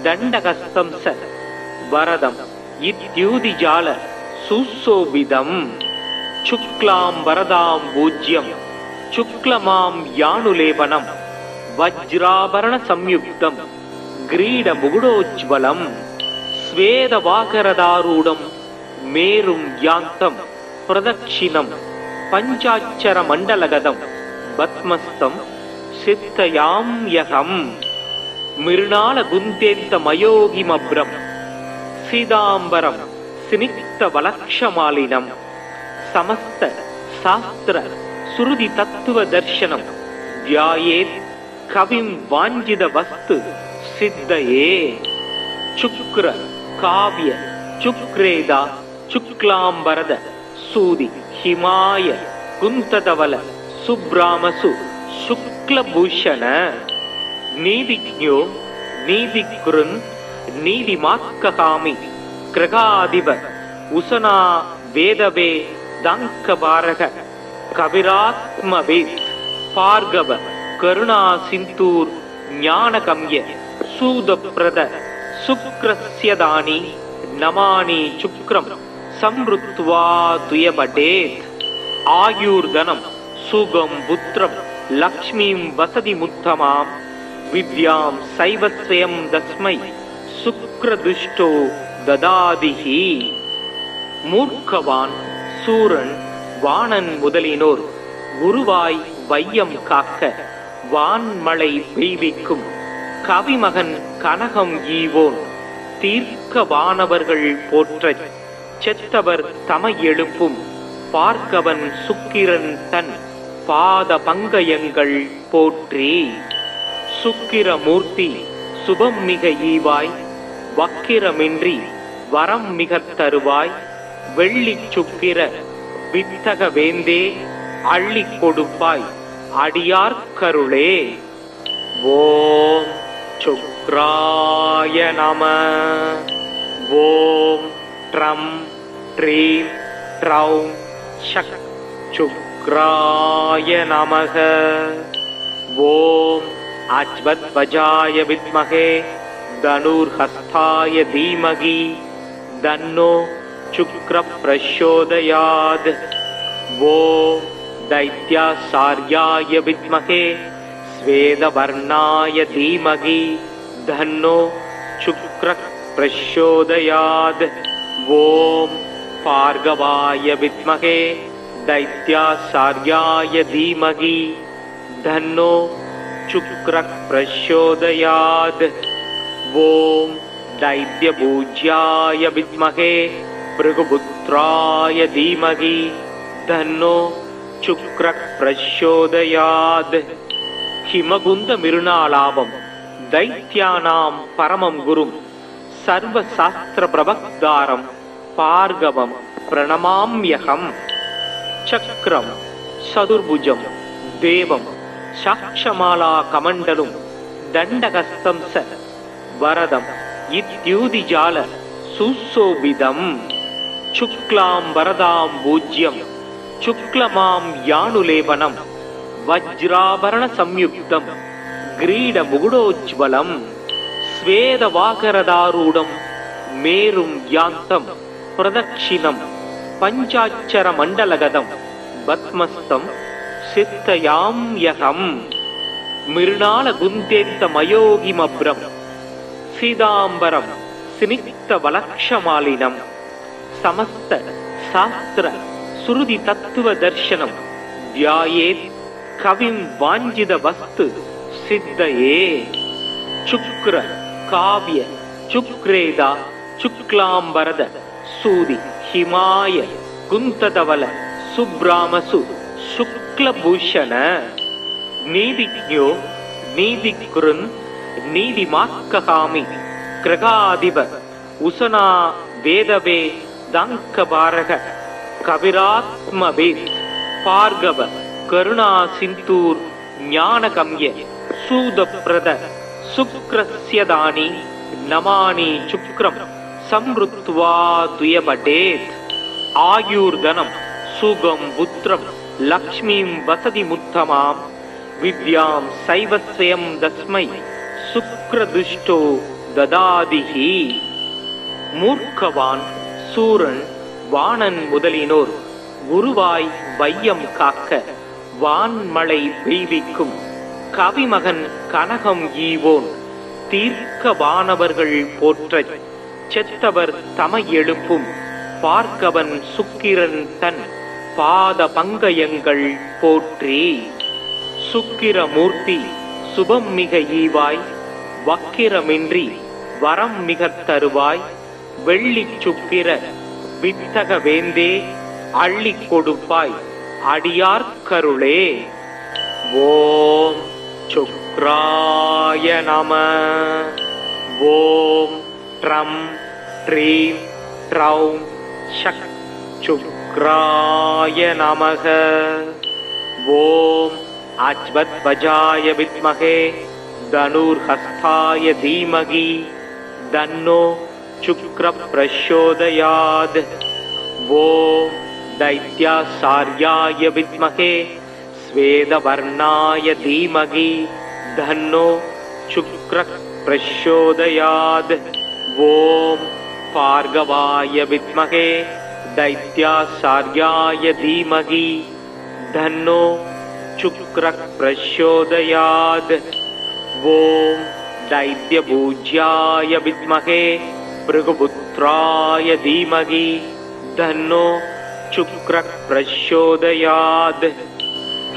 Speaker 1: दण्डहस्तं च वरदं इत्युदिजाल सुशोभितं। शुक्लां वरदां पूज्यं शुक्लमां यानुलेपनं वज्राभरण संयुक्तं ग्रीडमुकुटोज्ज्वलं। स्वेदवाकरदारूढं मेरुं यान्तं प्रदक्षिणं पञ्चाक्षरमण्डलगतं पद्मस्थं सिद्धयाम्यहम्। मृणालगुन्तेन्तमयोगिमभ्रं सीताम्बरं स्निग्धवलक्षमालिनं समस्त शास्त्र श्रुति तत्त्वदर्शनं ध्यायेत् कविं वाञ्छितवस्तु सिद्धये। शुक्र काव्य शुक्रेदा शुक्लांबरद सूदि हिमाय कुंतधवल सुब्रामसु शुक्लभूषण। नीतिज्ञो नीतिकृन् नीतिमात्ककामि ग्रहाधिप उशना वेदवे दंकबारक कविरात्मवेत् भार्गव करुणा सिंधूर ज्ञानकम्य सूदप्रद शुक्रस्य दानी नमानि शुक्रं संवृत्वा तुयपठेत्। आयुर्धनं सुगं पुत्रं लक्ष्मीं वसतिमुत्तमां विद्यां सैवस्यं तस्मै शुक्रदुष्टो ददादिहि। मूर्खवान சூரன் வாணன் முதலினோர் குருவாய் வையம் காக்க வான்மழை பெய்விக்கும் கவிமகன் கனகம் ஈவோன் தீர்க்க வானவர்கள் போற்றச் செத்தவர் தமை எழுப்பும் பார்க்கவன் சுக்கிரன் தன் பாத பங்கயங்கள் போற்றி. சுக்கிரமூர்த்தி சுபம் மிக ஈவாய் வக்கிரமின்றி வரம் மிக தருவாய் வெள்ளி சுக்கிர வித்தக வேந்தே அள்ளி கொடுப்பாய் அடியார்க்கருளே. ஓம் சுக்ராய நம. ஓம் ட்ரம் ட்ரீம் ட்ரௌம் ஷக் சுக்ராய நமக. ஓம் அஜ்வத்வஜாய வித்மகே தனுர்ஹஸ்தாய தீமகி தன்னோ शुक्र प्रचोदयात्। ओम दैत्याचार्याय विद्महे श्वेतवर्णाय धीमहि तन्नो शुक्र प्रचोदयात्। ओम भार्गवाय विद्महे दैत्याचार्याय धीमहि तन्नो शुक्र प्रचोदयात्। ओम दैत्यपूज्याय विद्महे भृगुपुत्राय धीमहि तन्नो शुक्र प्रचोदयात्। हिमगुंद मिरुणालाभं दैत्यानां परमं गुरुं सर्वशास्त्र प्रवक्तारं भार्गवं प्रणमाम्यहम्। चक्रं चतुर्भुजं देवं साक्षमाला कमण्डलुं दण्डहस्तं च वरदं इत्युदिजाल सुशोभितं। शुक्लां वरदां पूज्यं शुक्लमां यानुलेपनं वज्राभरण संयुक्तं ग्रीडमुकुटोज्ज्वलं। स्वेदवाकरदारूढं मेरुं यान्तं प्रदक्षिणं पञ्चाक्षरमण्डलगतं पद्मस्थं सिद्धयाम्यहम्। मृणालगुन्तेन्तमयोगिमभ्रं सीताम्बरं स्निग्धवलक्षमालिनं समस्त शास्त्र श्रुति तत्त्वदर्शनं ध्यायेत् कविं वाञ्छितवस्तु सिद्धये। शुक्र काव्य शुक्रेदा शुक्लांबरद सूदि हिमाय कुंतधवल सुब्रामसु शुक्लभूषण। नीतिज्ञो नीतिकृन् நீதிமாக்ககாமி கிரகாதிப உசனா வேதவே தங்கபாரக கவிராத்மவேத் பார்கவ கருணா சிந்தூர் ஞானகம்ய சூதப்ரத சுக்ரஸ்யதானி நமானி சுக்ரம் சம்ருத்வா துயபடேத் ஆயுர்தனம் சுகம் புத்திரம் லக்ஷ்மீம் வசதி முத்தமாம் வித்யாம் சைவஸ்வயம் தஸ்மை சுக்ரதுஷ்டோ ததாதிஹி. மூர்க்கவான் சூரன் வாணன் முதலினோர் குருவாய் வையம் காக்க வான்மழை பெய்விக்கும் கவிமகன் கனகம் ஈவோன் தீர்க்க வானவர்கள் போற்றச் செத்தவர் தமை எழுப்பும் பார்க்கவன் சுக்கிரன் தன் பாத பங்கயங்கள் போற்றி. சுக்கிரமூர்த்தி சுபம் மிக ஈவாய் வக்கிரமின்றி வரம் மிக தருவாய் வெள்ளி சுக்கிர வித்தக வேந்தே அள்ளி கொடுப்பாய் அடியார்க்கருளே. ஓம் சுக்ராய நம. ஓம் ட்ரம் ட்ரீம் ட்ரௌம் ஷக் சுக்ராய நமக. ஓம் அஜ்வத்வஜாய வித்மகே தனுர்ஹஸ்தாய தீமகி தன்னோ சுக்ர பிரச்சோதயாத். ஓம் दैत्यासार्याय विद्महे स्वेदवर्णाय धीमहि धन्नो शुक्रः प्रचोदयात्. ओम भार्गवाय विद्महे दैत्यासार्याय धीमहि धन्नो शुक्रः प्रचोदयात्. ओम दैत्यपूज्याय विद्महे भृगुपुत्राय धीमहि धन्नो சுக்ர பிரச்சோதயாத்.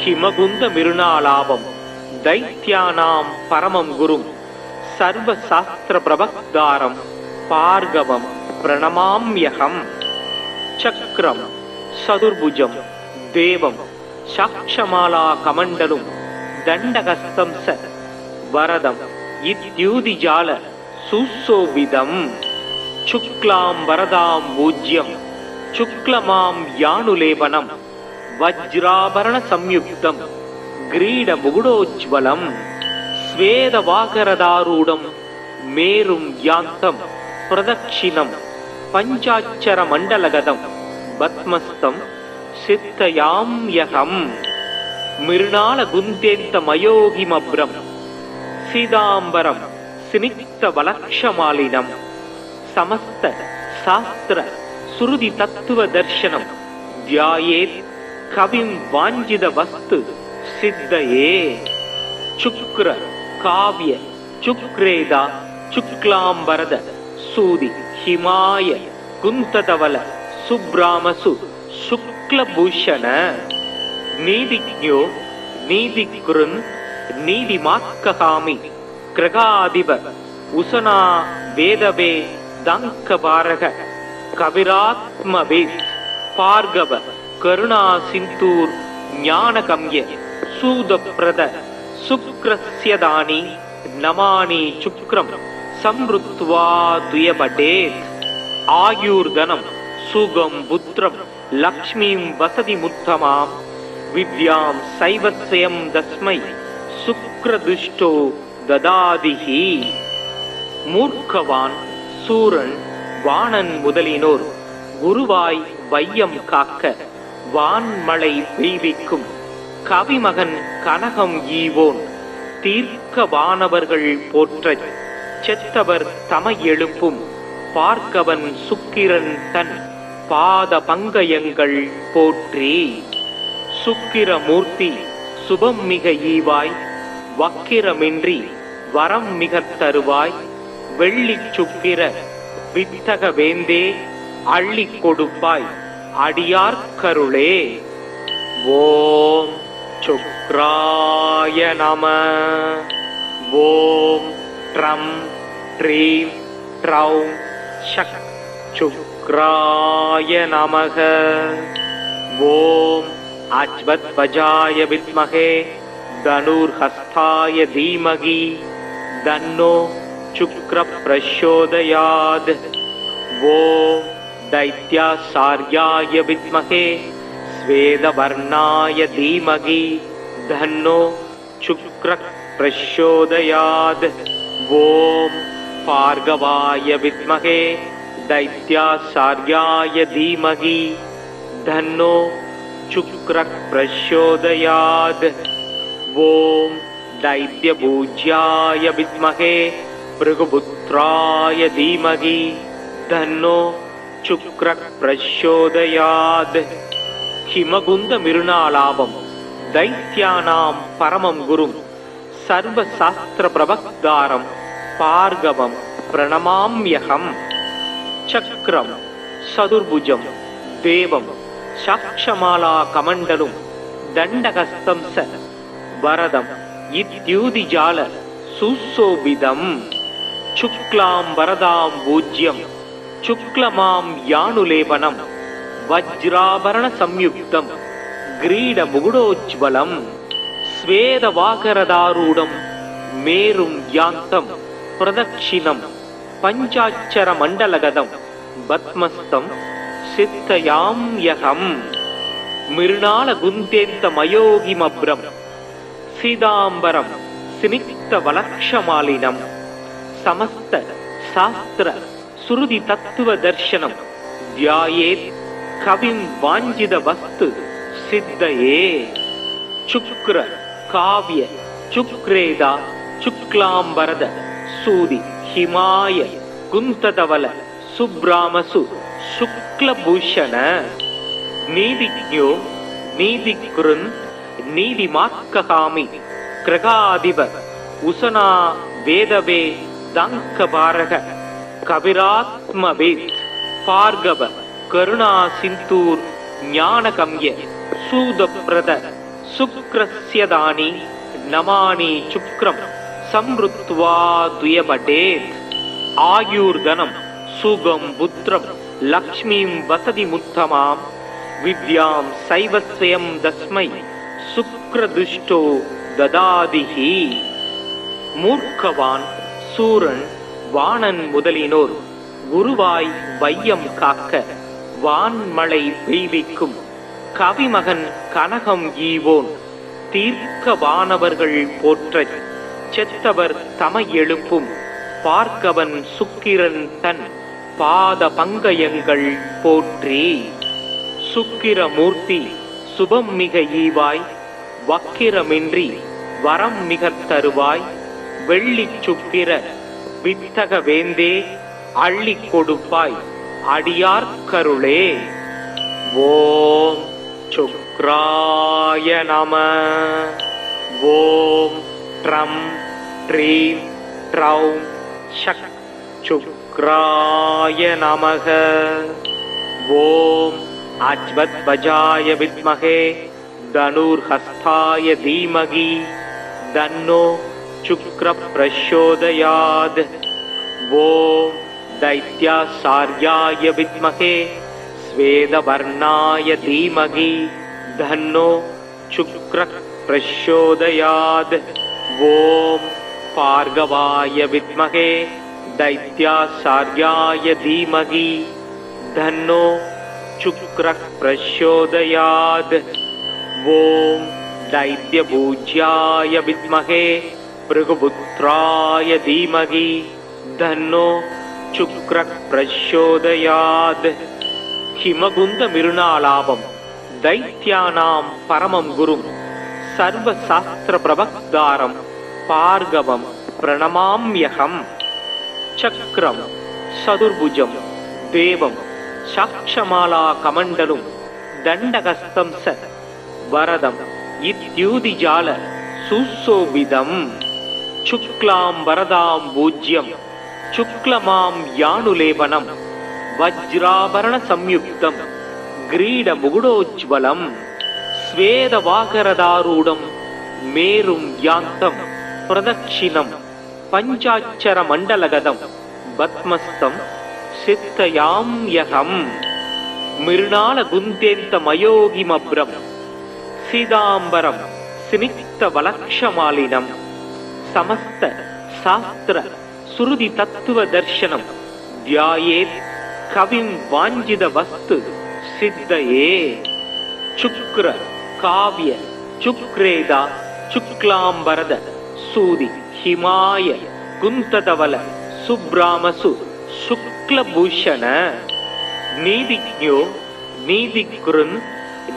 Speaker 1: ஹிமகுந்த மிருணாலாபம் தைத்யானாம் பரமம் குரும் சர்வ சாஸ்திர பிரபக்தாரம் பார்கவம் பிரணமாம்யகம். சக்ரம் சதுர்புஜம் தேவம் சாக்ஷமாலா கமண்டலும் தண்டகஸ்தம் ச வரதம் இத்யூதிஜால சுசோபிதம். சுக்லாம் வரதாம் பூஜ்யம் சுக்லமாம் யானுலேபனம் வஜ்ராபரண சம்யுக்தம் கிரீட முகுடோஜ்வலம். ஸ்வேதவாகரதாரூடம் மேரும் யாந்தம் பிரதக்ஷிணம் பஞ்சாட்சர மண்டலகதம் பத்மஸ்தம் சித்தயாம்யகம். மிருணால குந்தேந்த மயோகிமப்ரம் சீதாம்பரம் சினிக்த வலக்ஷமாலினம். சமஸ்த சாஸ்திர சுருதி தத்துவ தர்சனம் தியாயேத் கவிம் வாஞ்சித வஸ்து சித்தயே. சுக்ர காவ்ய சுக்ரேதா சுக்லாம்பரத சூதி ஹிமாய குந்ததவல சுப்ராமசு சுக்லபூஷண. நீதிஜ்ஞோ நீதிகுருன் நீதிமாக்ககாமி கிரகாதிப உசனா வேதவே தங்கபாரக கவிராத்மவேத் பார்கவ கருணா சிந்தூர் ஞானகம்ய சூதப்ரத சுக்ரஸ்யதானி நமானி சுக்ரம் சம்ருத்வா துயபடேத். ஆயுர்தனம் சுகம் புத்திரம் லக்ஷ்மீம் வசதி முத்தமாம் வித்யாம் சைவஸ்வயம் தஸ்மை சுக்ரதுஷ்டோ ததாதிஹி. மூர்க்கவான் சூரன் வாணன் முதலினோர் குருவாய் வையம் காக்க வான்மழை பெய்விக்கும் கவிமகன் கனகம் ஈவோன் தீர்க்க வானவர்கள் போற்றச் செத்தவர் தமை எழுப்பும் பார்க்கவன் சுக்கிரன் தன் பாத பங்கயங்கள் போற்றி. சுக்கிரமூர்த்தி சுபம் மிக ஈவாய் வக்கிரமின்றி வரம் மிக தருவாய் வெள்ளி சுக்கிர வித்தக வேந்தே அள்ளி கொடுப்பாய் அடியார்க்கருளே. ஓம் சுக்ராய நம. ஓம் ட்ரம் ட்ரீம் ட்ரௌம் ஷக் சுக்ராய நமக. ஓம் அஜ்வத்வஜாய வித்மகே தனுர்ஹஸ்தாய தீமகி தன்னோ சுக்ர பிரச்சோதயாத். ஓம் दैत्यासार्याय विद्महे स्वेदवर्णाय धीमहि धन्नो शुक्रः प्रचोदयात्. ओम भार्गवाय विद्महे दैत्यासार्याय धीमहि धन्नो शुक्रः प्रचोदयात्. ओम दैत्यपूज्याय विद्महे भृगुपुत्राय धीमहि धन्नो शुक्रः प्रचोदयात्. हिमगुंद मिरुणालाभम दैत्यानां परमं गुरुं सर्वशास्त्र प्रवक्तारं भार्गवं प्रणमाम्यहम्. चक्रं चतुर्भुजं देवं साक्षमाला कमण्डलुं दण्डहस्तं स वरदं इत्युदिजाल सुशोभितम्. शुक्लां वरदां पूज्यं शुक्लमां यानुलेपनं वज्राभरण संयुक्तं ग्रीडमुकुटोज्ज्वलं. स्वेदवाकरदारूढं मेरुं यान्तं प्रदक्षिणं पञ्चाक्षरमण्डलगतं पद्मस्थं सिद्धयाम्यहम्. मृणालगुन्तेन्तमयोगिमभ्रं सीताम्बरं स्निग्धवलक्षमालिनं समस्त शास्त्र श्रुति तत्व दर्शनं ध्यायेत् कविं वाञ्छित वस्तु सिद्धये. शुक्र काव्य शुक्रेदा शुक्लांबरद सूदि हिमाय कुंतधवल सुब्रामसु शुक्लभूषण. नीतिज्ञो नीतिकृन् नीतिमात्कहामि ग्रहाधिप उशना वेदवे दाङ्कभारः कविरात्मवेत्. भार्गव करुणा सिन्धूर ज्ञानगम्य सूदप्रद शुक्रस्य दानि नमानि शुक्रं संवृत्वा द्वयपठेत्. आयुर्धनं सुगं पुत्रं लक्ष्मीं वसतिमुत्तमां विद्यां सैवस्वयं तस्मै शुक्रदुष्टो ददादिः. मूर्खवान् சூரன் வாணன் முதலினோர் குருவாய் வையம் காக்க வான்மழை பெய்விக்கும் கவிமகன் கனகம் ஈவோன் தீர்க்க வானவர்கள் போற்றச் செத்தவர் தமை எழுப்பும் பார்க்கவன் சுக்கிரன் தன் பாத பங்கயங்கள் போற்றி. சுக்கிரமூர்த்தி சுபம் மிக ஈவாய் வக்கிரமின்றி வரம் மிக தருவாய். வெள்ளி சுக்கிர வித்தக வேந்தே அள்ளி கொடுப்பாய் அடியார் கருளே. ஓம் சுக்ராய நம. ஓம் ட்ரம் ட்ரீம் ட்ரௌம் ஷக் சுக்ராய நமக. ஓம் அஜ்வத்வஜாய வித்மஹே தனுர்ஹஸ்தாய தீமகி தன்னோ शुक्र प्रचोदयात्. ओम दैत्यासार्याय विद्महे स्वेदवर्णाय धीमहि धन्नो शुक्र प्रचोदयात्. ओम भार्गवाय विद्महे दैत्यासार्याय धीमहि धन्नो शुक्र प्रचोदयात्. ओम दैत्यपूज्याय विद्महे भृगुपुत्राय धीमहि धन्नो शुक्रः प्रचोदयात्. हिमगुंद मिरुणालाभं दैत्यानां परमं गुरुं सर्वशास्त्र प्रवक्तारं भार्गवं प्रणमाम्यहम्. चक्रं चतुर्भुजं देवं साक्षमाला कमण्डलुं दण्डहस्तं स वरदं इत्युदिजाल सुशोभितम्. शुक्लां वरदां पूज्यं शुक्लमां यानुलेपनं वज्राभरण संयुक्तं ग्रीडमुकुटोज्ज्वलं. स्वेदवाकरदारूढं मेरुं यान्तं प्रदक्षिणं पञ्चाक्षरमण्डलगतं पद्मस्थं सिद्धयाम्यहम्. मृणालगुन्तेन्तमयोगिमभ्रं सीताम्बरं स्निग्धवलक्षमालिनं समस्त சாஸ்திர சுருதி தத்துவ தர்சனம் தியாயேத் கவிம் வாஞ்சித வஸ்து சித்தயே. சுக்ர காவிய சுக்ரேதா சுக்லாம்பரத சூதி ஹிமாய குந்ததவல சுப்ராமசு சுக்லபூஷண. நீதிஜ்ஞோ நீதிகுருன்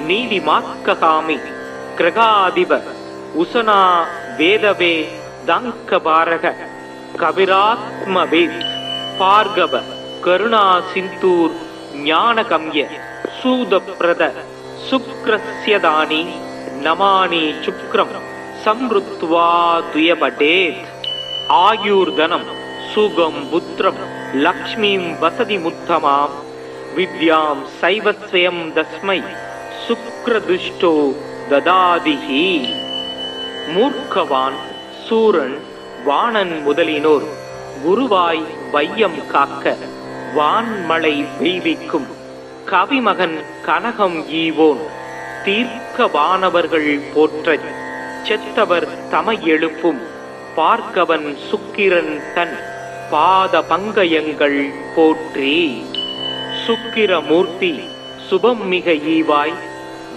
Speaker 1: நீதிமாத்ககாமி கிரகாதிப உசனா வேதவே தங்கபாரக கபிராத்மவேத் பார்கவ கருணா சிந்தூர் ஞானகம்ய சூதப்ரத சுக்ரஸ்யதானி நமானி சுக்ரம் சம்ருத்வா துயபடேத். ஆயுர்தனம் சுகம் புத்திரம் லக்ஷ்மீம் வசதி முத்தமாம் வித்யாம் சைவஸ்வயம் தஸ்மை சுக்ரதுஷ்டோ ததாதிஹி. மூர்க்கவான் சூரன் வாணன் முதலினோர் குருவாய் வையம் காக்க வான்மழை பெய்விக்கும் கவிமகன் கனகம் ஈவோன் தீர்க்க வானவர்கள் போற்றச் செத்தவர் தமை எழுப்பும் பார்க்கவன் சுக்கிரன் தன் பாத பங்கயங்கள் போற்றி. சுக்கிரமூர்த்தி சுபம் மிக ஈவாய்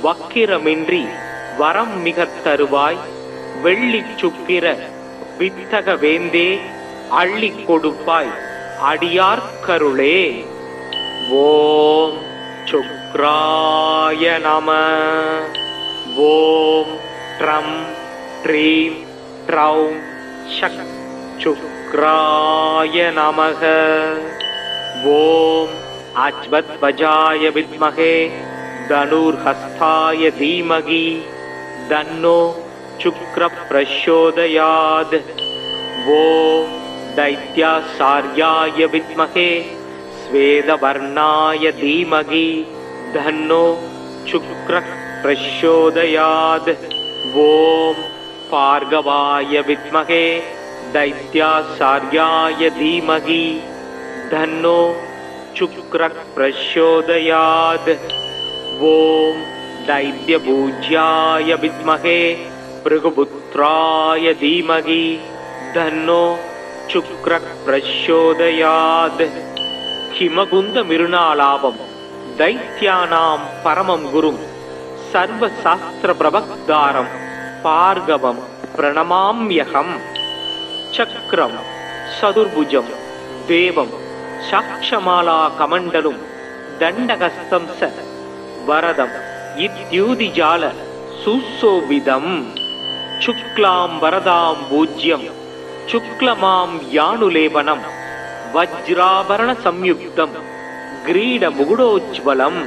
Speaker 1: வக்கிரமின்றி வரம் மிக தருவாய் வெள்ளி சுக்கிர வித்தக வேந்தே அள்ளி கொடுப்பாய் அடியார்கருளே. ஓம் சுக்ராய நம. ஓம் ட்ரம் ட்ரீம் ட்ரௌம் ஷக் சுக்ராய நமக. ஓம் அஜ்வத்வஜாய வித்மஹே தனுர்ஹஸ்தாய தீமகி தன்னோ சுக்ர பிரச்சோதயாத். ஓம் दैत्यासार्याय विद्महे स्वेदवर्णाय धीमहि धन्नो शुक्रः प्रचोदयात्. ओम भार्गवाय विद्महे दैत्यासार्याय धीमहि धन्नो शुक्रः प्रचोदयात्. ओम दैत्यपूज्याय विद्महे भृगुपुत्राय धीमहि धन्नो சுக்ர பிரச்சோதயாத். ஹிமகுந்த மிருணாலாபம் தைத்யானாம் பரமம் குரும் சர்வ சாஸ்திர பிரபக்தாரம் பார்கவம் பிரணமாம்யகம். சக்ரம் சதுர்புஜம் தேவம் சாக்ஷமாலா கமண்டலும் தண்டகஸ்தம் ச வரதம் இத்யூதிஜால சுசோபிதம். சுக்லாம் வரதாம் பூஜ்யம் சுக்லமாம் யானுலேபனம் வஜ்ராபரண சம்யுக்தம் கிரீட முகுடோஜ்வலம்.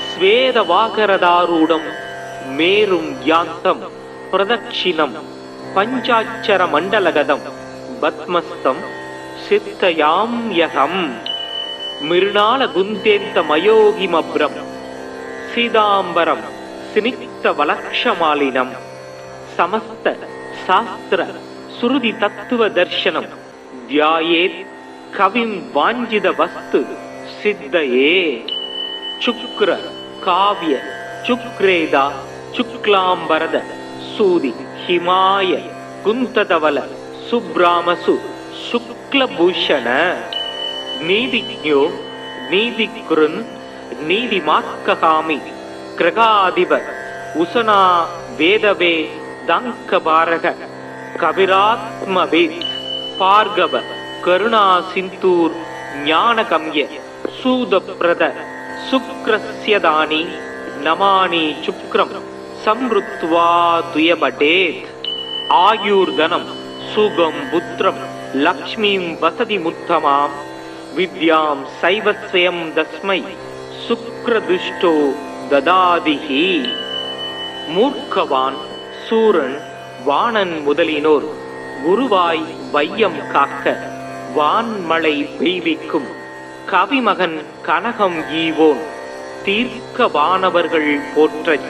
Speaker 1: ஸ்வேதவாகரதாரூடம் மேரும் யாந்தம் பிரதக்ஷிணம் பஞ்சாட்சர மண்டலகதம் பத்மஸ்தம் சித்தயாம்யகம். மிருணால குந்தேந்த மயோகிமப்ரம் சீதாம்பரம் சினிக்த வலக்ஷமாலினம். சமஸ்த சாஸ்திர சுருதி தத்துவ தர்சனம் தியாயேத் கவிம் வாஞ்சித வஸ்து சித்தயே. சுக்ர காவிய சுக்ரேதா சுக்லாம்பரத சூதி ஹிமாய குந்ததவல சுப்ராமசு சுக்லபூஷண. நீதிஜ்ஞோ நீதிகுருன் நீதிமாத்ககாமி கிரகாதிப உசனா வேதவே தங்கபாரக கபிராத்மவேத் பார்கவ கருணா சிந்தூர் ஞானகம்ய சூதப்ரத சுக்ரஸ்யதானி நமானி சுக்ரம் சம்ருத்வா துயபடேத். ஆயுர்தனம் சுகம் புத்திரம் லக்ஷ்மீம் வசதி முத்தமாம் வித்யாம் சைவஸ்வயம் தஸ்மை சுக்ரதுஷ்டோ ததாதிஹி. மூர்க்கவான் சூரன் வாணன் முதலினோர் குருவாய் வையம் காக்க வான்மழை பெய்விக்கும் கவிமகன் கனகம் ஈவோன் தீர்க்க வானவர்கள் போற்றச்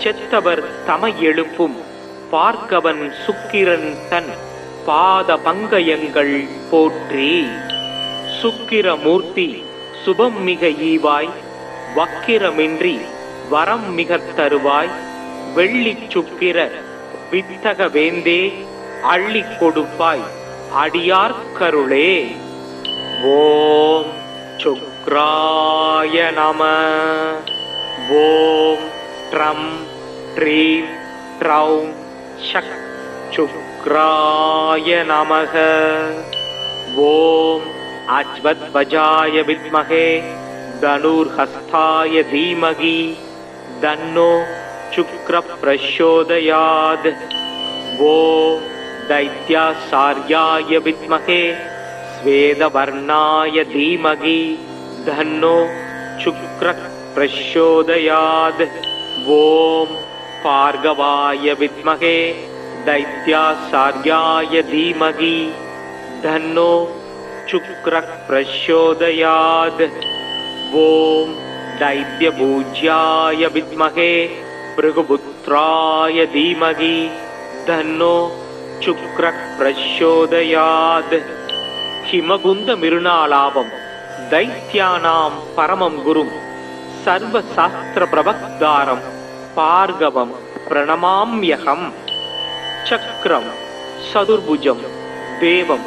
Speaker 1: செத்தவர் தமை எழுப்பும் பார்க்கவன் சுக்கிரன் தன் பாத பங்கயங்கள் போற்றி. சுக்கிரமூர்த்தி சுபம் மிக ஈவாய் வக்கிரமின்றி வரம் மிக தருவாய் வெள்ளி சுக்கிர வித்தக வேந்தே அள்ளி கொடுப்பாய் அடியார்க்கருளே. ஓம் சுக்ராய நம. ஓம் ட்ரம் ட்ரீம் ட்ரௌம் ஷக் சுக்ராய நமக. ஓம் அஜ்வத்வஜாய வித்மஹே தனுர்ஹஸ்தாய தீமகி தன்னோ சுக்ர பிரச்சோதயாத். ஓம் दैत्यासार्याय विद्महे स्वेदवर्णाय धीमहि धन्नो शुक्रः प्रचोदयात्. ओम भार्गवाय विद्महे दैत्यासार्याय धीमहि धन्नो शुक्रः प्रचोदयात्. ओम दैत्यपूज्याय विद्महे भृगुपुत्राय धीमहि धन्नो சுக்ர பிரச்சோதயாத். ஹிமகுந்த மிருணாலாபம் தைத்யானாம் பரமம் குரும் சர்வ சாஸ்திர பிரபக்தாரம் பார்கவம் பிரணமாம்யகம். சக்ரம் சதுர்புஜம் தேவம்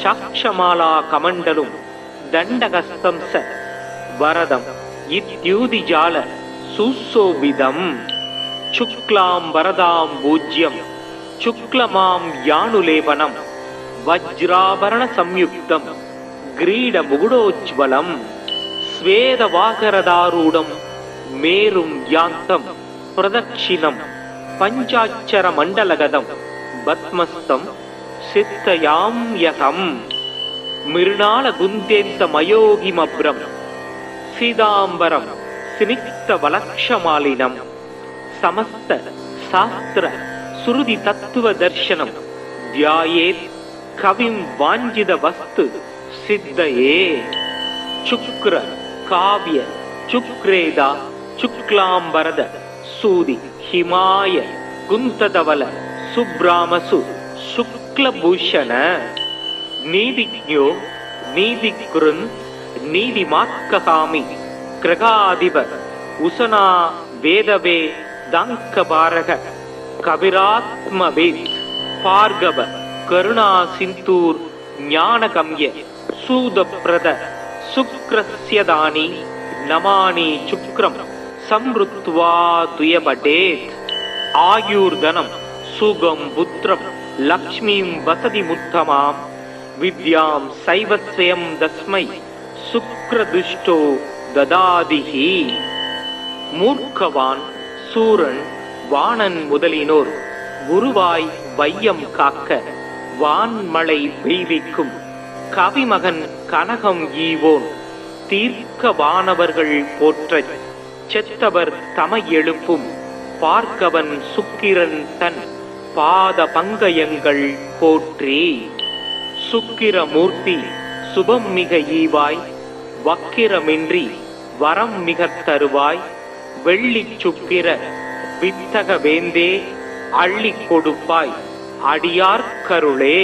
Speaker 1: சாக்ஷமாலா கமண்டலும் தண்டகஸ்தம் ச வரதம் இத்யூதிஜால சுசோபிதம். சுக்லாம் வரதாம் பூஜ்யம் சுக்லமாம் யானுலேபனம் வஜ்ராபரண சம்யுக்தம் கிரீட முகுடோஜ்வலம். ஸ்வேதவாகரதாரூடம் மேரும் யாந்தம் பிரதக்ஷிணம் பஞ்சாட்சர மண்டலகதம் பத்மஸ்தம் சித்தயாம்யகம். மிருணால குந்தேந்த மயோகிமப்ரம் சீதாம்பரம் சினிக்த வலக்ஷமாலினம் சமஸ்த சாஸ்திர சுருதி தத்துவ தர்சனம் தியாயேத் கவிம் வாஞ்சித வஸ்து சித்தயே. சுக்ர காவ்ய சுக்ரேதா சுக்லாம்பரத சூதி ஹிமாய குந்ததவல சுப்ராமசு சுக்லபூஷண. நீதிஜ்ஞோ நீதிகுருன் நீதிமாத்ககாமி கிரகாதிப உசனா வேதவே தாங்கபாரக கவிராத்மவேத் பார்கவ கருணா சிந்தூர் ஞானகம்ய சூதப்ரத சுக்ரஸ்யதானி நமானி சுக்ரம் சம்ருத்வா துயபடேத். ஆயுர்தனம் சுகம் புத்திரம் லக்ஷ்மீம் வசதி முத்தமாம் வித்யாம் சைவஸ்வயம் தஸ்மை சுக்ரதுஷ்டோ ததாதிஹி. மூர்க்கவான் சூரன் வாணன் முதலினோர் குருவாய் வையம் காக்க வான்மழை பெய்விக்கும் கவிமகன் கனகம் ஈவோன் தீர்க்க வானவர்கள் போற்றச் செத்தவர் தமை எழுப்பும் பார்க்கவன் சுக்கிரன் தன் பாத பங்கயங்கள் போற்றி. சுக்கிரமூர்த்தி சுபம் மிக ஈவாய் வக்கிரமின்றி வரம் மிக தருவாய் வெள்ளி சுக்கிர வித்தக வேந்தே அள்ளி கொடுப்பாய் அடியார்க்கருளே.